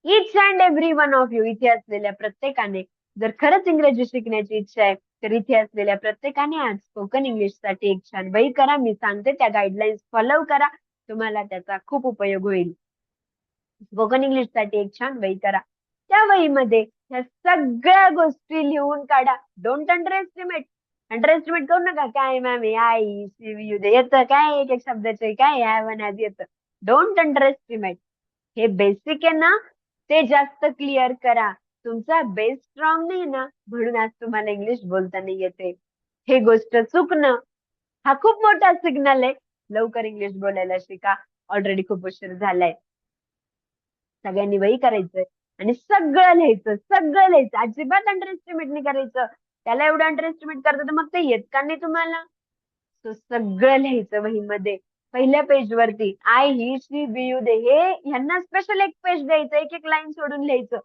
Each and every one of you, इथे असलेल्या प्रत्येकाने जर खरंच इंग्रजी शिकण्याची इच्छा आहे तर इथे असलेल्या प्रत्येकाने आज स्पोकन इंग्लिश साठी एक छान वही करा. मी सांगते त्या गाईडलाईन्स फॉलो करा, तुम्हाला त्याचा खूप उपयोग होईल. स्पोकन इंग्लिश साठी एक छान वही करा. त्या वहीमध्ये ह्या सगळ्या गोष्टी लिहून काढा. डोंट अंडर एस्टिमेट करू नका. काय मॅम आई दे येतं काय, एक एक शब्दाचे काय ॲज येतं. Don't under estimate. हे बेसिक आहे ना, ते जास्त क्लिअर करा. तुमचा बेस स्ट्रॉंग नाही ना, म्हणून आज तुम्हाला इंग्लिश बोलता नाही येते. हे गोष्ट चुकणं हा खूप मोठा सिग्नल आहे. लवकर इंग्लिश बोलायला शिका. ऑलरेडी खूप उशीर झालाय. सगळ्यांनी वही करायचंय आणि सगळं लिहायचं, सगळं लिहायचं. अजिबात अंडर एस्टिमेट नाही करायचं. त्याला एवढं अंडर एस्टिमेट करतं तर मग ते येत का नाही तुम्हाला? तो सगळं लिहायचं वहीमध्ये. पहिल्या पेज वरती I he she be you they, हे ह्यांना स्पेशल एक पेज द्यायचं, एक एक लाईन सोडून लिहायचं.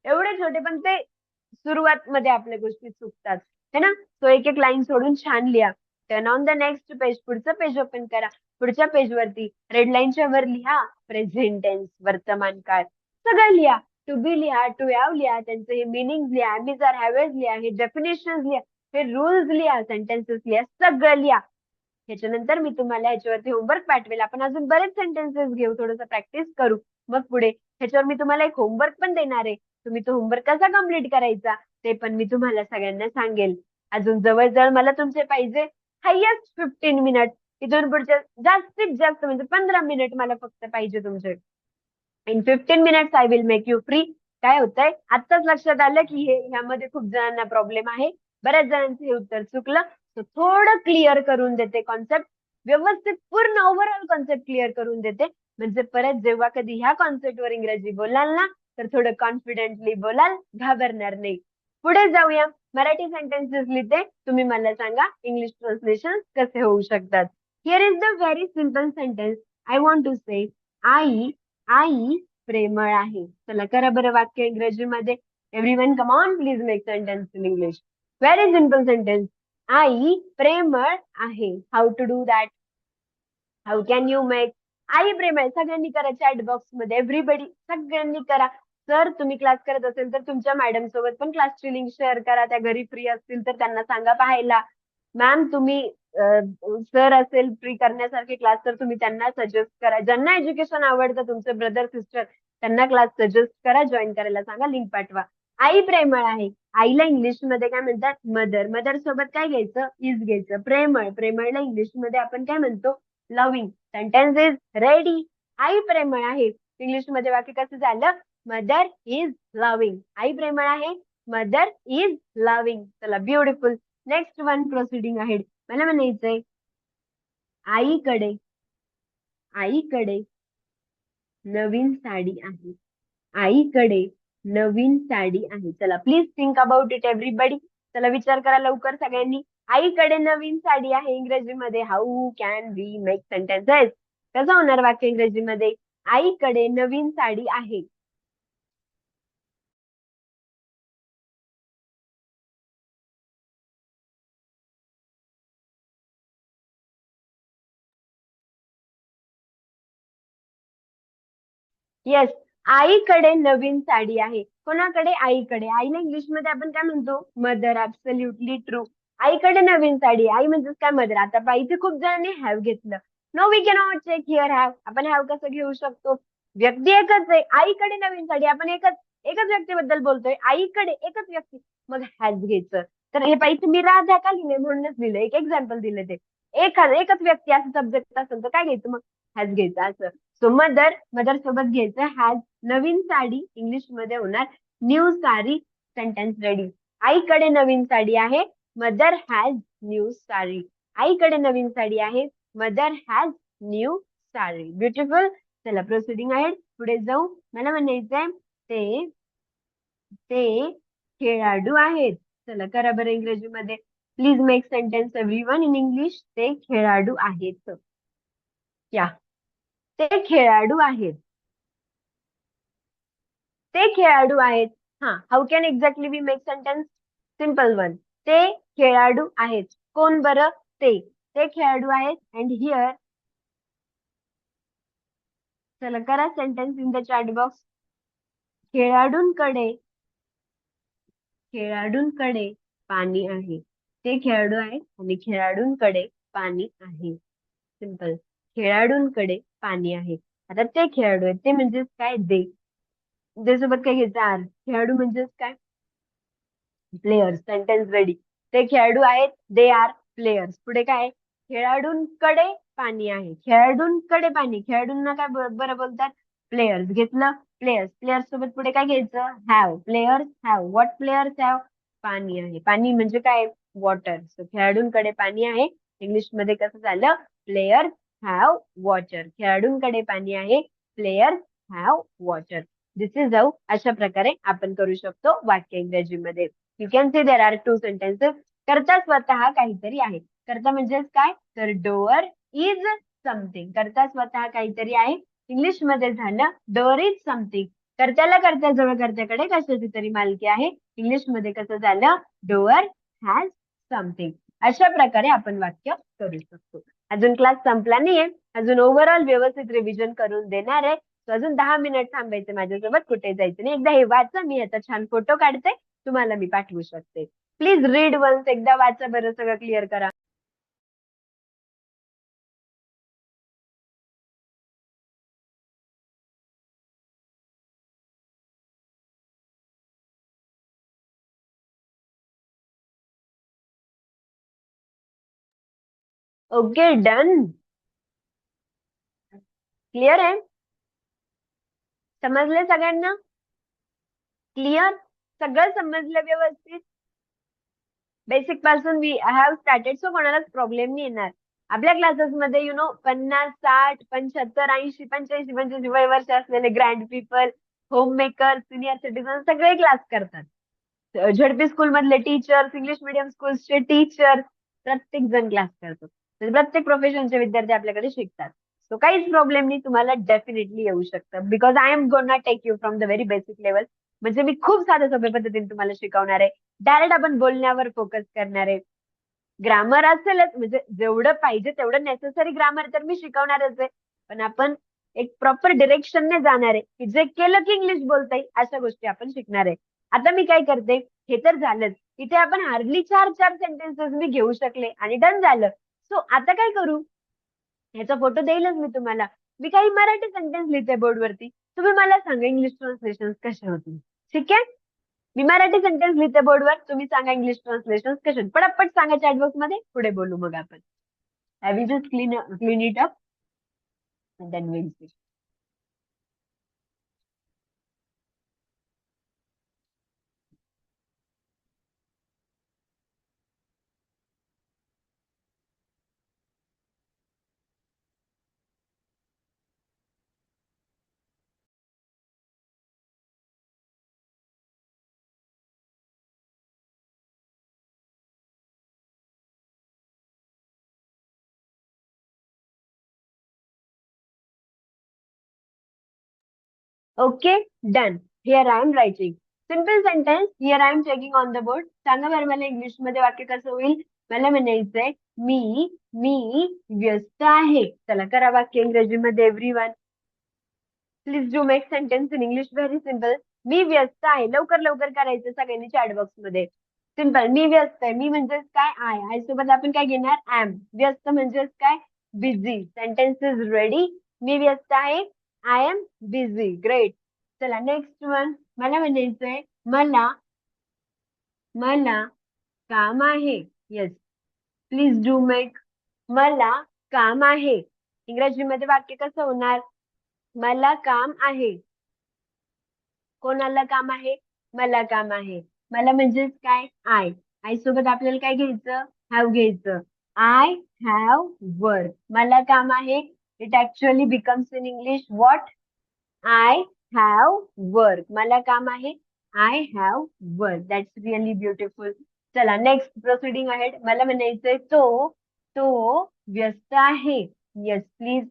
एवढे छोटे पण ते सुरुवात मध्ये आपल्या गोष्टी चुकतात है ना. तो एक एक लाईन सोडून छान लिहा. Turn on the next page, पुढचं पेज ओपन करा. पुढच्या पेज वरती रेड लाईनच्या वर लिहा प्रेझेंट टेन्स, वर्तमान काळ. सगळं लिहा. टू बी लिहा, टू हॅव लिहा, त्यांचं हे मिनिंग लिहा, एज आर हॅवेज लिहा, हे डेफिनेशन लिहा, हे रूल्स लिहा, सेंटेन्सेस लिहा, सगळं लिहा. ह्याच्यानंतर मी तुम्हाला ह्याच्यावरती होमवर्क पाठवेल. आपण अजून बरेच सेंटेन्सेस घेऊ, थोडंसं प्रॅक्टिस करू. मग पुढे ह्याच्यावर मी तुम्हाला एक होमवर्क पण देणार आहे. तुम्ही तो होमवर्क कसा कम्प्लीट करायचा ते पण मी तुम्हाला सगळ्यांना सांगेल. अजून जवळजवळ मला तुमचे पाहिजे हायेस्ट 15 मिनिट. इथून पुढच्या जास्तीत जास्त म्हणजे 15 मिनिट मला फक्त पाहिजे तुमचे. In 15 minutes I will make you free. काय होतंय, आत्ताच लक्षात आलं की हे ह्यामध्ये खूप जणांना प्रॉब्लेम आहे. बऱ्याच जणांचं हे उत्तर चुकलं. तर थोडं क्लिअर करून देते कॉन्सेप्ट, व्यवस्थित पूर्ण ओव्हरऑल कॉन्सेप्ट क्लिअर करून देते. म्हणजे परत जेव्हा कधी ह्या कॉन्सेप्टवर इंग्रजी बोलाल ना तर थोडं कॉन्फिडेंटली बोलाल, घाबरणार नाही. पुढे जाऊया. मराठी सेंटेन्सेस लिहिते, तुम्ही मला सांगा इंग्लिश ट्रान्सलेशन कसे होऊ शकतात. Here is the very simple sentence. I want to say आई प्रेमळ आहे. चला करा बरं वाक्य इंग्रजीमध्ये. Everyone come on, please make sentence in English. Very simple sentence. आई प्रेमळ आहे. How to do that? How can you make? आई प्रेमळ. सगळ्यांनी करा चॅट बॉक्स मध्ये. एव्हरीबडी सगळ्यांनी करा. सर तुम्ही क्लास करत असेल तर तुमच्या मॅडम सोबत पण क्लासची लिंक शेअर करा. त्या घरी फ्री असतील तर त्यांना सांगा पाहायला. मॅम तुम्ही सर असेल फ्री करण्यासारखे क्लास तर तुम्ही त्यांना सजेस्ट करा. ज्यांना एज्युकेशन आवडतं, तुमचे ब्रदर सिस्टर, त्यांना क्लास सजेस्ट करा, जॉईन करायला सांगा, लिंक पाठवा. आई प्रेमळ आहे. आईला इंग्लिश मध्ये काय म्हणतात? मदर. मदर सोबत काय घ्यायचं? इज घ्यायचं. प्रेमळ. प्रेमळला इंग्लिश मध्ये आपण काय म्हणतो? लव्हिंग. Sentence is ready. आई प्रेमळ आहे. इंग्लिश मध्ये वाक्य कसं झालं? Mother is loving. आई प्रेमळ आहे. Mother is loving. चला beautiful. Next one proceeding ahead. मला म्हणायचंय आईकडे आईकडे नवीन साडी आहे. आईकडे नवीन साडी आहे. चला please think about it everybody. चला विचार करा लवकर सगळ्यांनी. आईकडे नवीन साडी आहे इंग्रजीमध्ये how can we make sentences? कसं होणार वाक्य इंग्रजीमध्ये? आईकडे नवीन साडी आहे. येस, आईकडे नवीन साडी आहे. कोणाकडे? आईकडे. आईला इंग्लिश मध्ये आपण काय म्हणतो? मदर. Absolutely true. आईकडे नवीन साडी. आई म्हणजेच काय? मदर. आता पहा इथे खूप जणांनी हॅव घेतलं. No we cannot check here have. आपण हॅव कसं घेऊ शकतो? व्यक्ती एकच आहे. आईकडे नवीन साडी, आपण एकच एकच व्यक्तीबद्दल बोलतोय. आईकडे एकच व्यक्ती, मग हॅज घ्यायचं. तर हे पाहिजे मी राधा का लिहिले म्हणूनच लिहिलं, एक एक्झाम्पल दिले ते. एकच व्यक्ती असं सब्जेक्ट असेल तर काय घ्यायचं? मग हॅज घ्यायचं. असं सो मदर, मदर सोबत घ्यायचं हॅज. नवीन साडी इंग्लिश मध्ये होणार न्यू साडी. Sentence ready. आईकडे नवीन साडी आहे. Mother has new sari. आईकडे नवीन साडी आहे. Mother has new sari. Beautiful. चला प्रोसिडिंग आहे, पुढे जाऊ. मला म्हणायचंय ते ते खेळाडू आहेत. चला करा बरं इंग्रजीमध्ये. Please make sentence everyone in English. ते खेळाडू आहेत. या, ते खेळाडू आहेत. ते खेळाडू आहेत. हा, how can exactly we make sentence? Simple one. ते खेळाडू आहेत. कोण बरं? ते खेळाडू आहेत. अँड हिअर, चला करा sentence in the chat box. खेळाडूंकडे खेळाडूंकडे पाणी आहे. ते खेळाडू आहेत आणि खेळाडूंकडे पाणी आहे. सिंपल. खेळाडूंकडे पाणी आहे. आता ते खेळाडू आहेत, ते म्हणजेच काय? दे सोबत काय घ्यायचं? आर. खेळाडू म्हणजेच काय? प्लेयर्स. Sentence ready. ते खेळाडू आहेत. They R players. पुढे काय? खेळाडूंकडे पाणी आहे. खेळाडूंकडे पाणी. खेळाडूंना काय बरं बोलतात? प्लेयर्स. घेतलं? प्लेयर्स. प्लेयर्स सोबत पुढे काय घ्यायचं? Have. Players have. What players have? पाणी आहे. पाणी म्हणजे काय? वॉटर. सो खेळाडूंकडे पाणी आहे. इंग्लिश मध्ये कसं झालं? Players have water. खेळाडूंकडे पाणी आहे. Players have water. This is how. अशा प्रकारे आपण करू शकतो वाक्य इंग्रजीमध्ये. You can see there are two sentences. करता स्वतः काहीतरी आहे. करता म्हणजेच काय? तर डोअर इज समथिंग. करता स्वतः काहीतरी आहे. इंग्लिश मध्ये झालं डोअर इज समथिंग. कर्त्याला कर्त्याजवळ कर्त्याकडे कशाची तरी मालकी आहे. इंग्लिश मध्ये कसं झालं? Door has something. अशा प्रकारे आपण वाक्य करू शकतो. अजून क्लास संपला नाहीये. अजून ओव्हरऑल व्यवस्थित रिव्हिजन करून देणार आहे. अजून 10 मिनिट थांबायचे माझ्यासोबत. कुठे जायचं नाही. एकदा हे वाचा. मी याचा छान फोटो काढते, तुम्हाला मी पाठवू शकते. Please read once. एकदा वाचा बरं, सगळं क्लिअर करा. Okay, done. क्लिअर आहे? समजले सगळ्यांना? क्लिअर? सगळं समजलं व्यवस्थित? बेसिक पासून वी हॅव स्टार्टेड. सो कोणालाच प्रॉब्लेम नाही येणार. आपल्या क्लासेस मध्ये 50, 60, 75, 80, 85, 85 वय वर्ष असलेले grand people, home maker, senior citizen सगळे क्लास करतात. झडपी स्कूल मधले टीचर्स, इंग्लिश मिडियम स्कूलचे टीचर, प्रत्येक जण क्लास करतो. म्हणजे प्रत्येक प्रोफेशनचे विद्यार्थी आपल्याकडे शिकतात. सो काहीच प्रॉब्लेम नाही. तुम्हाला डेफिनेटली येऊ शकतं. Because I am gonna take you from the very basic level. म्हणजे मी खूप साध्या सोप्या पद्धतीने तुम्हाला शिकवणार आहे. डायरेक्ट आपण बोलण्यावर फोकस करणार आहे. ग्रामर असेलच, म्हणजे जेवढं पाहिजे तेवढं नेसेसरी ग्रामर तर मी शिकवणारच आहे. पण आपण एक प्रॉपर डिरेक्शनने जाणार आहे, की जे केलं की इंग्लिश बोलता येईल अशा गोष्टी आपण शिकणार आहे. आता मी काय करते, हे तर झालंच. इथे आपण हार्डली 4 सेंटेन्सेस मी घेऊ शकले आणि डन झालं. सो आता काय करू? ह्याचा फोटो देईलच मी तुम्हाला. मी काही मराठी सेंटेन्स लिहिते बोर्डवरती. तुम्ही मला सांगा इंग्लिश ट्रान्सलेशन कसे होतील. ठीक आहे? मी मराठी सेंटेन्स लिहिते बोर्डवर. तुम्ही सांगा इंग्लिश ट्रान्सलेशन कसे. पटापट सांगा चॅटबॉक्स मध्ये. पुढे बोलू मग आपण. I will just clean it up and then we'll see. Okay, done. Here I am writing. Simple sentence. Here I am checking on the board. सांगा बरं मला इंग्लिश मध्ये वाक्य कसं होईल. मला म्हणायचंय मी मी व्यस्त आहे. चला करा वाक्य इंग्रजीमध्ये everyone. Please do make sentence in English. Very simple. मी व्यस्त आहे. लवकर लवकर करायचं सगळ्यांनी चॅटबॉक्स मध्ये. सिम्पल. मी व्यस्त आहे. मी म्हणजेच काय? आय सोबत आपण काय घेणार? एम. व्यस्त म्हणजेच काय? बिझी. Sentence is ready. मी व्यस्त आहे. I am busy. ग्रेट. चला नेक्स्ट वन. मला म्हणायचंय मला मला काम आहे. येस. Please do make. मला काम आहे. इंग्रजीमध्ये वाक्य कसं होणार? मला काम आहे. कोणाला काम आहे? मला काम आहे. मला म्हणजेच काय? आय. आय सोबत आपल्याला काय घ्यायचं? हॅव घ्यायचं. I have work. मला काम आहे. It actually becomes in English what? I have work. मला काम आहे. I have work. That's really beautiful. चला next proceeding ahead. मला म्हणायचंय तो व्यस्त आहे. Yes, please.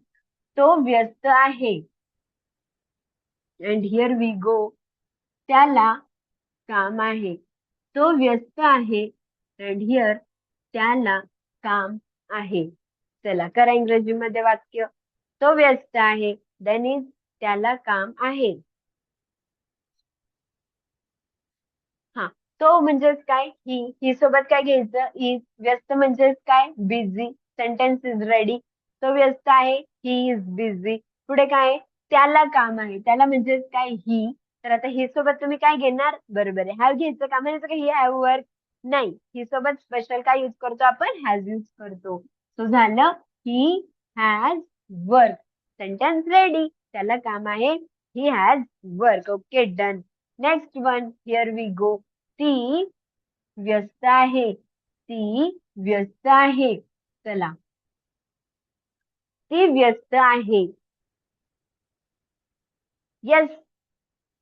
तो व्यस्त आहे. And here we go. त्याला काम आहे. तो व्यस्त आहे. And here त्याला काम आहे. चला करा इंग्रजीमध्ये वाक्य. तो व्यस्त आहे. Then is त्याला काम आहे. हा तो म्हणजेच काय ही सोबत काय घ्यायचं इज व्यस्त म्हणजेच काय बिझी सेंटेन्स इज रेडी तो व्यस्त आहे ही इज बिझी पुढे काय त्याला काम आहे त्याला म्हणजेच काय ही तर आता ही सोबत तुम्ही काय घेणार बरोबर आहे हॅव घ्यायचं का म्हणायचं का ही हॅव वर्क नाही ही सोबत स्पेशल काय यूज करतो आपण हॅज यूज करतो तो झालं he has work sentence ready त्याला काम आहे he has work okay done next one here we go ती व्यस्त आहे ती व्यस्त आहे चला ती व्यस्त आहे येस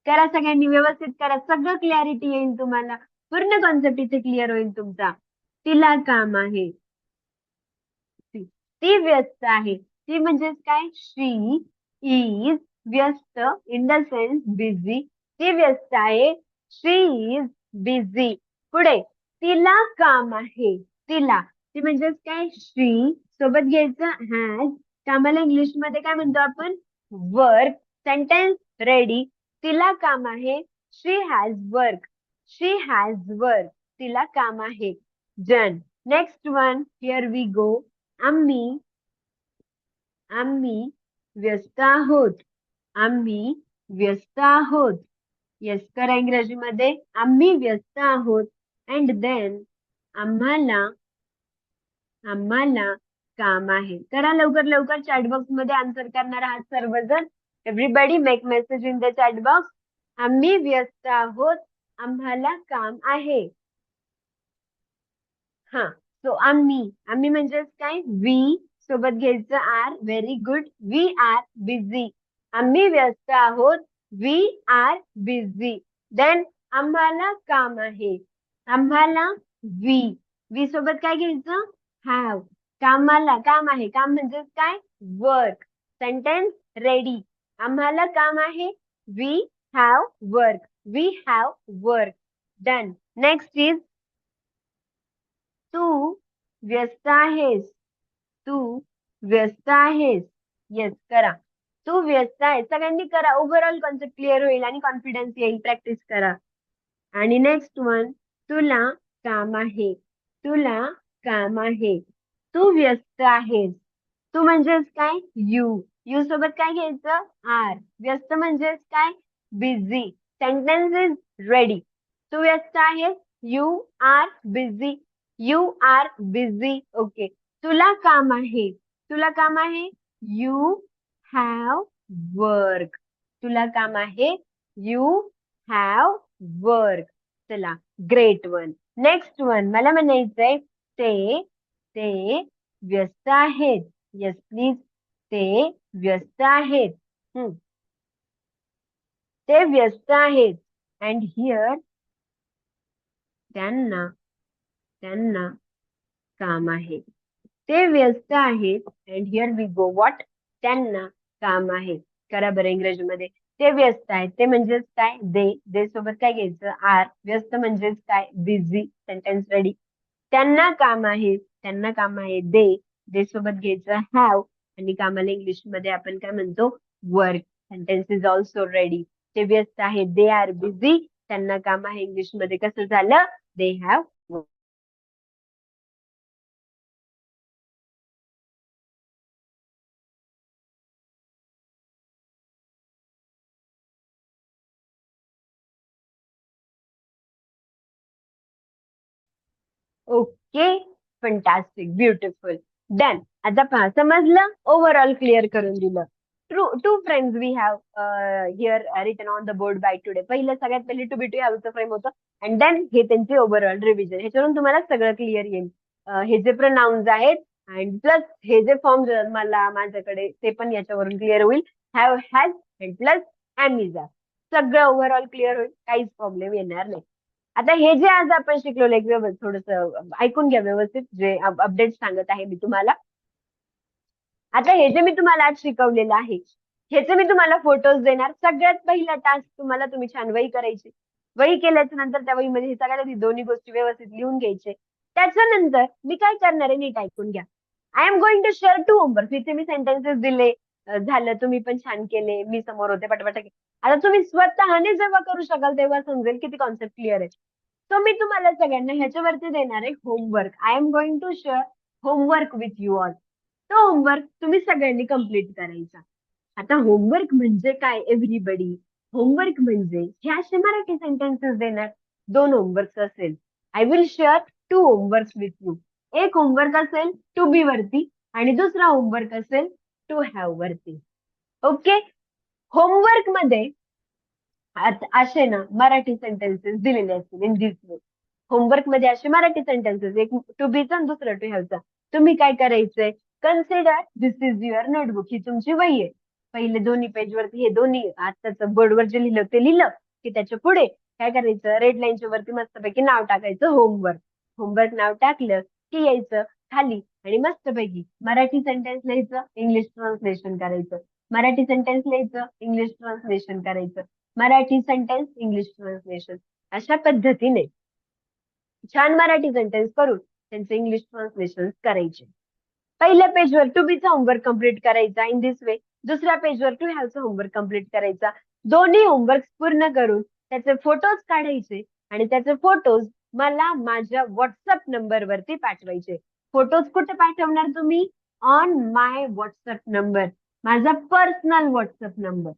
करा सगळ्यांनी व्यवस्थित करा सगळं क्लॅरिटी येईल तुम्हाला पूर्ण कॉन्सेप्ट इथे क्लिअर होईल तुमचा तिला काम आहे ती व्यस्त आहे ती म्हणजेच काय शी इज व्यस्त इन द सेन्स बिझी ती व्यस्त आहे शी इज बिझी पुढे तिला काम आहे तिला ती म्हणजेच काय शी सोबत घ्यायचं हॅज कामाला इंग्लिश मध्ये काय म्हणतो आपण वर्क सेंटेन्स रेडी तिला काम आहे she has work she has work तिला काम आहे done next one here we go आम्ही व्यस्त आहोत आम्ही व्यस्त आहोत येस करा इंग्रजीमध्ये आम्ही व्यस्त आहोत अँड देन आम्हाला काम आहे करा लवकर लवकर चॅटबॉक्स मध्ये आन्सर करणार आहात सर्वजण everybody make message in the chatbox आम्ही व्यस्त आहोत आम्हाला काम आहे हा सो आम्ही म्हणजेच काय वी सोबत घ्यायचं are very good we are busy आम्ही व्यस्त आहोत वी आर बिझी देन आम्हाला काम आहे आम्हाला वी सोबत काय घ्यायचं हॅव कामाला काम आहे काम म्हणजेच काय वर्क सेंटेन्स रेडी आम्हाला काम आहे we have work done next is तू व्यस्त आहेस तू व्यस्त आहेस येस करा तू व्यस्त आहे सगळ्यांनी करा ओव्हरऑल कॉन्सेप्ट क्लिअर होईल आणि कॉन्फिडन्स येईल प्रॅक्टिस करा आणि नेक्स्ट वन तुला काम आहे तुला काम आहे तू व्यस्त आहेस तू म्हणजेच काय यू सोबत काय घ्यायचं आर व्यस्त म्हणजेच काय बिझी सेंटेन्स इज रेडी तू व्यस्त आहेस यू आर बिझी ओके तुला काम आहे यू हॅव वर्क तुला काम आहे यू हॅव वर्क चला ग्रेट वन नेक्स्ट वन मला म्हणायचंय ते व्यस्त आहेत येस प्लीज ते व्यस्त आहेत ते व्यस्त आहेत अँड हिअर त्यांना काम आहे ते व्यस्त आहेत and here we go what त्यांना काम आहे करा बरं इंग्रजीमध्ये ते व्यस्त आहेत ते म्हणजेच काय दे सोबत काय घ्यायचं आर व्यस्त म्हणजेच काय बिझी सेंटेन्स रेडी त्यांना काम आहे दे सोबत घ्यायचं हॅव आणि कामाला इंग्लिश मध्ये आपण काय म्हणतो work sentence is also ready ते व्यस्त आहेत दे आर बिझी त्यांना काम आहे इंग्लिश मध्ये कसं झालं they have okay fantastic beautiful done आता पहा समजलं ओव्हरऑल क्लिअर करून दिलं two frames we have here written on the board by today पहिलं सगळ्यात पहिले टू बी टू हॅवचं फ्रेम होतं अँड देन हे त्यांचे ओव्हरऑल रिव्हिजन ह्याच्यावरून तुम्हाला सगळं क्लिअर येईल हे जे प्रोनाउन्स आहेत अँड प्लस हे जे फॉर्म मला माझ्याकडे ते पण याच्यावरून क्लिअर होईल. हॅव, हॅज अँड प्लस ॲमिझा सगळं ओव्हरऑल क्लिअर होईल, काहीच प्रॉब्लेम येणार नाही. आता हे जे आज आपण शिकलो एक व्यवस्थित थोडस ऐकून घ्या व्यवस्थित, जे अपडेट सांगत आहे मी तुम्हाला. आता हे जे मी तुम्हाला आज शिकवलेलं आहे, ह्याचे मी तुम्हाला फोटोज देणार. सगळ्यात पहिला टास्क तुम्हाला, तुम्ही छान वही करायची. वही केल्याच्या नंतर त्या वहीमध्ये हे सगळ्या दोन्ही गोष्टी व्यवस्थित लिहून घ्यायचे. त्याच्यानंतर मी काय करणार आहे नीट ऐकून घ्या. I am going to share 2 homework. इथे मी सेंटेन्सेस दिले, झालं, तुम्ही पण छान केले, मी समोर होते, पटपट. आता तुम्ही स्वतःने जेव्हा करू शकाल तेव्हा समजेल किती कॉन्सेप्ट क्लिअर आहे. सो मी तुम्हाला सगळ्यांना ह्याच्यावरती देणार आहे homework. I am going to share homework with you all. तो होमवर्क तुम्ही सगळ्यांनी कम्प्लीट करायचा. आता होमवर्क म्हणजे काय एव्हरीबडी? होमवर्क म्हणजे हे असे मराठी सेंटेन्सेस देणार. 2 होमवर्क असेल. I will share 2 homework with you. एक होमवर्क असेल टू बी वरती आणि दुसरा होमवर्क असेल टू हॅव वरती. ओके. होमवर्क मध्ये असे ना मराठी सेंटेन्सेस दिलेले असतील इन दिस वे. होमवर्क मध्ये असे मराठी सेंटेन्सेस, एक टू बीचा आणि दुसरा टू हॅवचा. तुम्ही काय करायचंय, consider this is your notebook. ही तुमची वही आहे. पहिले दोन्ही पेज वरती हे दोन्ही आताच बोर्डवर जे लिहिलं ते लिहिलं की त्याच्या पुढे काय करायचं, रेड लाईनच्या वरती मस्तपैकी नाव टाकायचं होमवर्क. होमवर्क नाव टाकलं की यायचं खाली आणि मस्तपैकी मराठी सेंटेन्स लिहायचं, इंग्लिश ट्रान्सलेशन करायचं. मराठी सेंटेन्स लिहायचं, इंग्लिश ट्रान्सलेशन करायचं. Marathi sentence, English translation. अशा पद्धतीने छान मराठी सेंटेन्स करून त्यांचे इंग्लिश ट्रान्सलेशन करायचे. पहिल्या पेजवर टू बीचा होमवर्क कम्प्लीट करायचा इन दिस वे. दुसऱ्या पेजवर टू हॅवचा होमवर्क कम्प्लीट करायचा. दोन्ही होमवर्क पूर्ण करून त्याचे फोटोज काढायचे आणि त्याचे फोटोज मला माझ्या व्हॉट्सअप नंबर वरती पाठवायचे. फोटोज कुठे पाठवणार तुम्ही? ऑन माय व्हॉट्सअप नंबर, माझा personal WhatsApp number.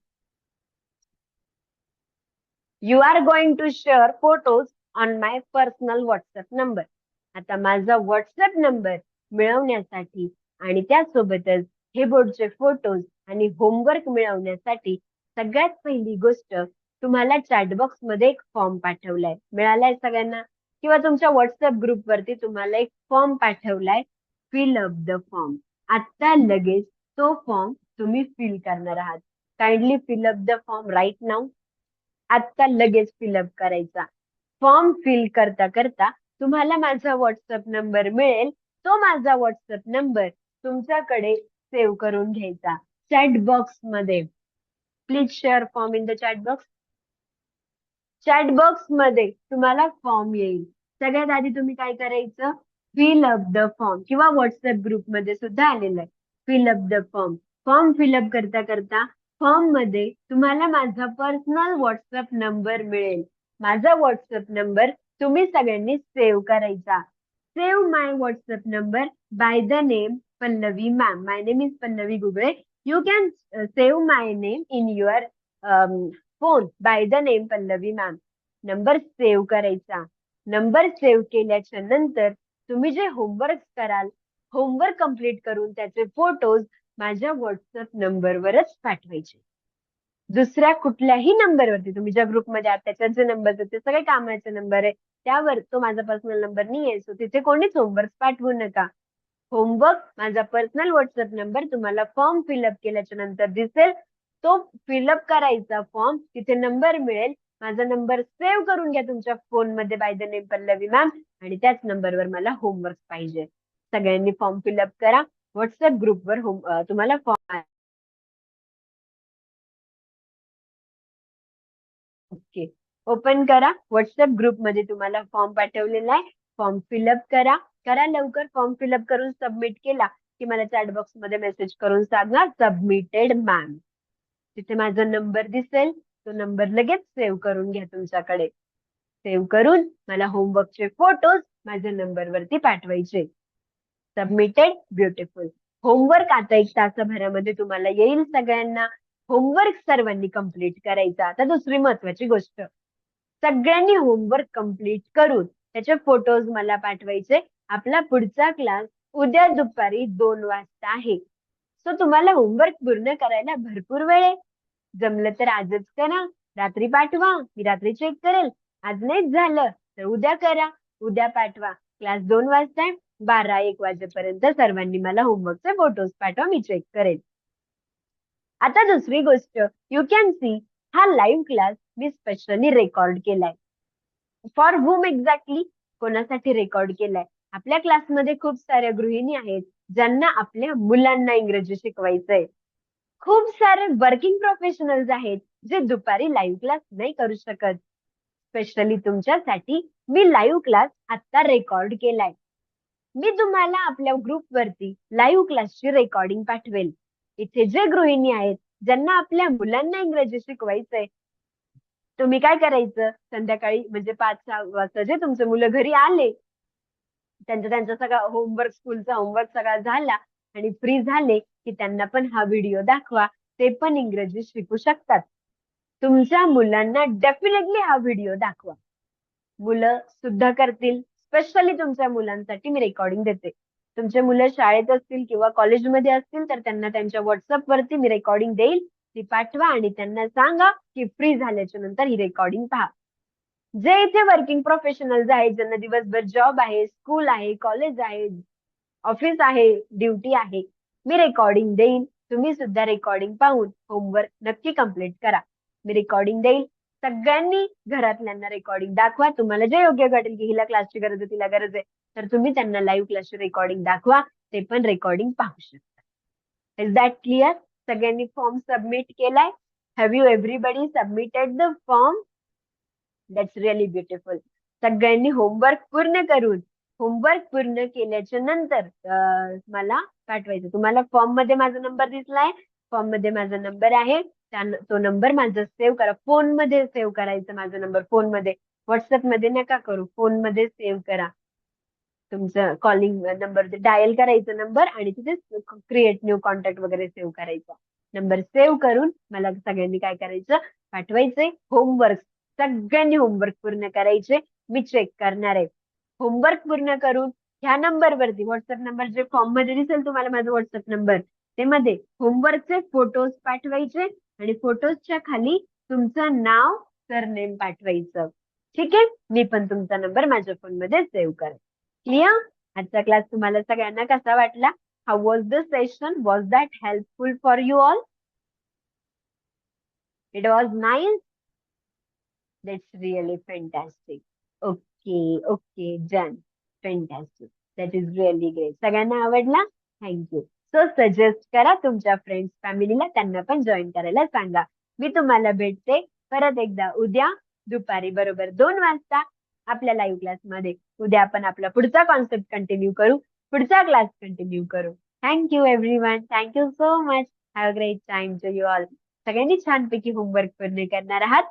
You are going to share photos on my personal WhatsApp number. आता माझा व्हॉट्सअप नंबर मिळवण्यासाठी आणि त्यासोबतच हे बोर्डचे फोटोज आणि होमवर्क मिळवण्यासाठी सगळ्यात पहिली गोष्ट, तुम्हाला चॅटबॉक्स मध्ये एक फॉर्म पाठवलाय. मिळालाय सगळ्यांना? किंवा तुमच्या व्हॉट्सअप ग्रुप वरती तुम्हाला एक फॉर्म पाठवलाय, फिल अप द फॉर्म. आता लगेच तो फॉर्म तुम्ही फिल करणार आहात. Kindly fill up the form right now. आता लगेच फिलअप करायचा. फॉर्म फिल करता करता तुम्हाला माझा व्हॉट्सअप नंबर मिळेल. तो माझा व्हॉट्सअप नंबर तुमच्याकडे सेव्ह करून घ्यायचा चॅट बॉक्स मध्ये. Please share form in the chat box. चॅट बॉक्स मध्ये तुम्हाला फॉर्म येईल. सगळ्यात आधी तुम्ही काय करायचं, फिल अप द फॉर्म, किंवा व्हॉट्सअप ग्रुप मध्ये सुद्धा आलेलं आहे fill up the form. Form fill up करता करता फॉर्म मध्ये तुम्हाला माझा पर्सनल व्हॉट्सअप नंबर मिळेल. माझा व्हॉट्सअप नंबर तुम्ही सगळ्यांनी सेव्ह करायचा. Save my WhatsApp number by the name Pallavi ma'am. My name is Pallavi Gugale. You can save my name in your phone by the name Pallavi ma'am. Number save करायचा. Number save केल्याच्या नंतर तुम्ही जे होमवर्क कराल, homework complete करून त्याचे photos माझ्या WhatsApp नंबरवरच पाठवायचे. दुसऱ्या कुठल्याही नंबरवरती, तुम्ही ज्या ग्रुपमध्ये आहात त्याच्यात जे नंबर ते सगळे कामाचे नंबर आहे, त्यावर तो माझा पर्सनल नंबर नाही आहे. सो तिथे कोणीच होमवर्क पाठवू नका. होमवर्क माझा पर्सनल व्हॉट्सअप नंबर तुम्हाला फॉर्म फिलअप केल्याच्या नंतर दिसेल. तो फिलअप करायचा फॉर्म, तिथे नंबर मिळेल. माझा नंबर सेव्ह करून घ्या तुमच्या फोन मध्ये by the name Pallavi ma'am, आणि त्याच नंबरवर मला होमवर्क पाहिजे. सगळ्यांनी फॉर्म फिलअप करा. व्हॉट्सअप ग्रुपवर तुम्हाला फॉर्म. ओके, ओपन करा. व्हॉट्सअप ग्रुप मध्ये तुम्हाला फॉर्म पाठवलेला आहे. फॉर्म फिलअप करा. करा लवकर. फॉर्म फिलअप करून सबमिट केला की मला चॅट बॉक्स मध्ये मेसेज करून सांगा सबमिटेड मॅम. तिथे माझा नंबर दिसेल. तो नंबर लगेच सेव्ह करून घ्या तुमच्याकडे. सेव्ह करून मला होमवर्कचे फोटोज माझ्या नंबर वरती पाठवायचे. सबमिटेड. ब्युटिफुल. होमवर्क आता 1 तासाभरामध्ये तुम्हाला येईल सगळ्यांना. होमवर्क सर्वांनी कम्प्लीट करायचा. आता दुसरी महत्वाची गोष्ट, सगळ्यांनी होमवर्क कम्प्लीट करून त्याचे फोटोज मला पाठवायचे. आपला पुढचा क्लास उद्या दुपारी 2 वाजता आहे. सो तुम्हाला होमवर्क पूर्ण करायला भरपूर वेळ आहे. जमलं तर आजच करा. रात्री पाठवा, मी रात्री चेक करेल. आज नाहीच झालं तर उद्या करा, उद्या पाठवा. क्लास 2 वाजता आहे. 12-1 वाजेपर्यंत सर्वांनी मला होमवर्कचे फोटोज पाठवा, मी चेक करेन. आता दुसरी गोष्ट, यू कॅन सी हा लाईव्ह क्लास मी स्पेशली रेकॉर्ड केलाय. फॉर whom एक्झॅक्टली, कोणासाठी रेकॉर्ड केलाय? आपल्या क्लासमध्ये खूप साऱ्या गृहिणी आहेत ज्यांना आपल्या मुलांना इंग्रजी शिकवायचंय. खूप सारे वर्किंग प्रोफेशनल्स आहेत जे दुपारी लाईव्ह क्लास नाही करू शकत. स्पेशली तुमच्यासाठी मी लाईव्ह क्लास आता रेकॉर्ड केलाय. मी तुम्हाला आपल्या ग्रुपवरती लाईव्ह क्लासची रेकॉर्डिंग पाठवेल. इथे जे गृहिणी आहेत ज्यांना आपल्या मुलांना इंग्रजी शिकवायचंय, तुम्ही काय करायचं, संध्याकाळी म्हणजे 5-6 वाजता जे तुमचे मुलं घरी आले, त्यांचा सगळा होमवर्क, स्कूलचा होमवर्क सगळा झाला आणि फ्री झाले की त्यांना पण हा व्हिडिओ दाखवा. ते पण इंग्रजी शिकू शकतात. तुमच्या मुलांना डेफिनेटली हा व्हिडिओ दाखवा. मुलं सुद्धा करतील. स्पेशली तुमच्या मुलांसाठी मी रेकॉर्डिंग देते. तुमचे मुलं शाळेत असतील किंवा कॉलेजमध्ये असतील तर त्यांना त्यांच्या व्हॉट्सअपवरती मी रेकॉर्डिंग देईल, ती पाठवा आणि त्यांना सांगा की फ्री झाल्याच्या नंतर ही रेकॉर्डिंग पहा. जे इथे वर्किंग प्रोफेशनल्स आहेत, ज्यांना दिवसभर जॉब आहे, स्कूल आहे, कॉलेज आहे, ऑफिस आहे, ड्युटी आहे, मी रेकॉर्डिंग देईन. तुम्ही सुद्धा रेकॉर्डिंग पाहून होमवर्क नक्की कम्प्लीट करा. मी रेकॉर्डिंग देईल. सगळ्यांनी घरातल्यांना रेकॉर्डिंग दाखवा. तुम्हाला जे योग्य वाटेल की हिला क्लासची गरज आहे, तिला गरज आहे, तर तुम्ही त्यांना लाईव्ह क्लासची रेकॉर्डिंग दाखवा. ते पण रेकॉर्डिंग पाहू शकतात. Is that clear? सगळ्यांनी फॉर्म सबमिट केलाय? Have you everybody submitted the form? That's really beautiful. सगळ्यांनी होमवर्क पूर्ण केल्याच्या नंतर मला पाठवायचं. तुम्हाला फॉर्म मध्ये माझा नंबर दिसलाय, फॉर्म मध्ये माझा नंबर आहे, तो नंबर माझा सेव्ह करा. फोन मध्ये सेव्ह करायचा माझा नंबर, फोन मध्ये, व्हॉट्सअप मध्ये नका करू, फोन मध्ये सेव्ह करा. तुमचं कॉलिंग नंबर डायल करायचा नंबर आणि तिथे क्रिएट न्यू कॉन्टॅक्ट वगैरे सेव्ह करायचा. नंबर सेव्ह करून मला सगळ्यांनी काय करायचं, पाठवायचंय होमवर्क. सगळ्यांनी होमवर्क पूर्ण करायचे. मी चेक करणार आहे. होमवर्क पूर्ण करून ह्या नंबरवरती, व्हॉट्सअप नंबर जे फॉर्म मध्ये दिसेल तुम्हाला माझा व्हॉट्सअप नंबर, ते मध्ये होमवर्कचे फोटोज पाठवायचे आणि फोटोजच्या खाली तुमचं नाव, सरनेम पाठवायचं. ठीक आहे? मी पण तुमचा नंबर माझ्या फोन मध्ये सेव्ह करेन. क्लिअर? आजचा क्लास तुम्हाला सगळ्यांना कसा वाटला? How was the session? Was that helpful for you all? It was nice? That's really fantastic. Okay okay, done. Fantastic. That is really great. सगळ्यांना आवडला? थँक्यू. सो सजेस्ट करा तुमच्या फ्रेंड्स, फॅमिलीला, त्यांना पण जॉईन करायला सांगा. मी तुम्हाला भेटते परत एकदा उद्या दुपारी बरोबर 2 वाजता आपल्या लाईव्ह क्लासमध्ये. उद्या आपण आपला पुढचा कॉन्सेप्ट कंटिन्यू करू, पुढचा क्लास कंटिन्यू करू. Thank you everyone. Thank you so much. Have a great time to you all. सगळ्यांनी छानपैकी होमवर्क पूर्ण करणार आहात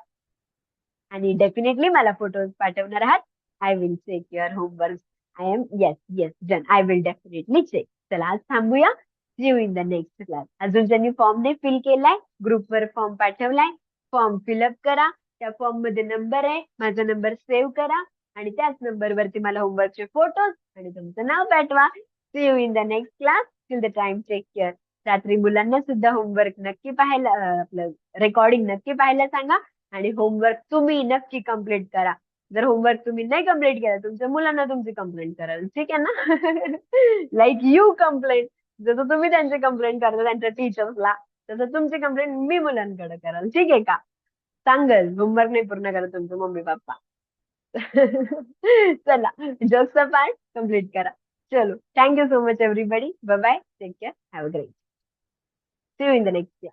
आणि डेफिनेटली मला फोटोज पाठवणार आहात. I will check your homework. I am yes yes done. I will definitely check. चला आज थांबूया. See you in the next class. अजून ज्यांनी फॉर्म नाही फिल केलाय, ग्रुपवर फॉर्म पाठवलाय, फॉर्म फिलअप करा. त्या फॉर्म मध्ये नंबर आहे, माझा नंबर सेव्ह करा आणि त्याच नंबरवरती मला होमवर्कचे फोटोज आणि तुमचं नाव पाठवा. See you in the next class. Till the time take care. रात्री मुलांना सुद्धा होमवर्क नक्की पाहायला, आपलं रेकॉर्डिंग नक्की पाहायला सांगा आणि होमवर्क तुम्ही नक्की कम्प्लीट करा. जर होमवर्क तुम्ही नाही कम्प्लीट केला, तुमच्या मुलांना तुमची कंप्लेंट कराल. ठीक आहे ना? Like you complaint. जसं तुम्ही त्यांची कंप्लेंट करता त्यांच्या टीचर्सला, तसं तुमची कंप्लेंट मी मुलांकडे कराल. ठीक आहे का? सांगल होमवर्क नाही पूर्ण करत तुमचे मम्मी पप्पा. चला, जोक्स पार्ट कम्प्लीट करा. चलो, thank you so much everybody. Bye bye. Take care. Have a great. See you in the next.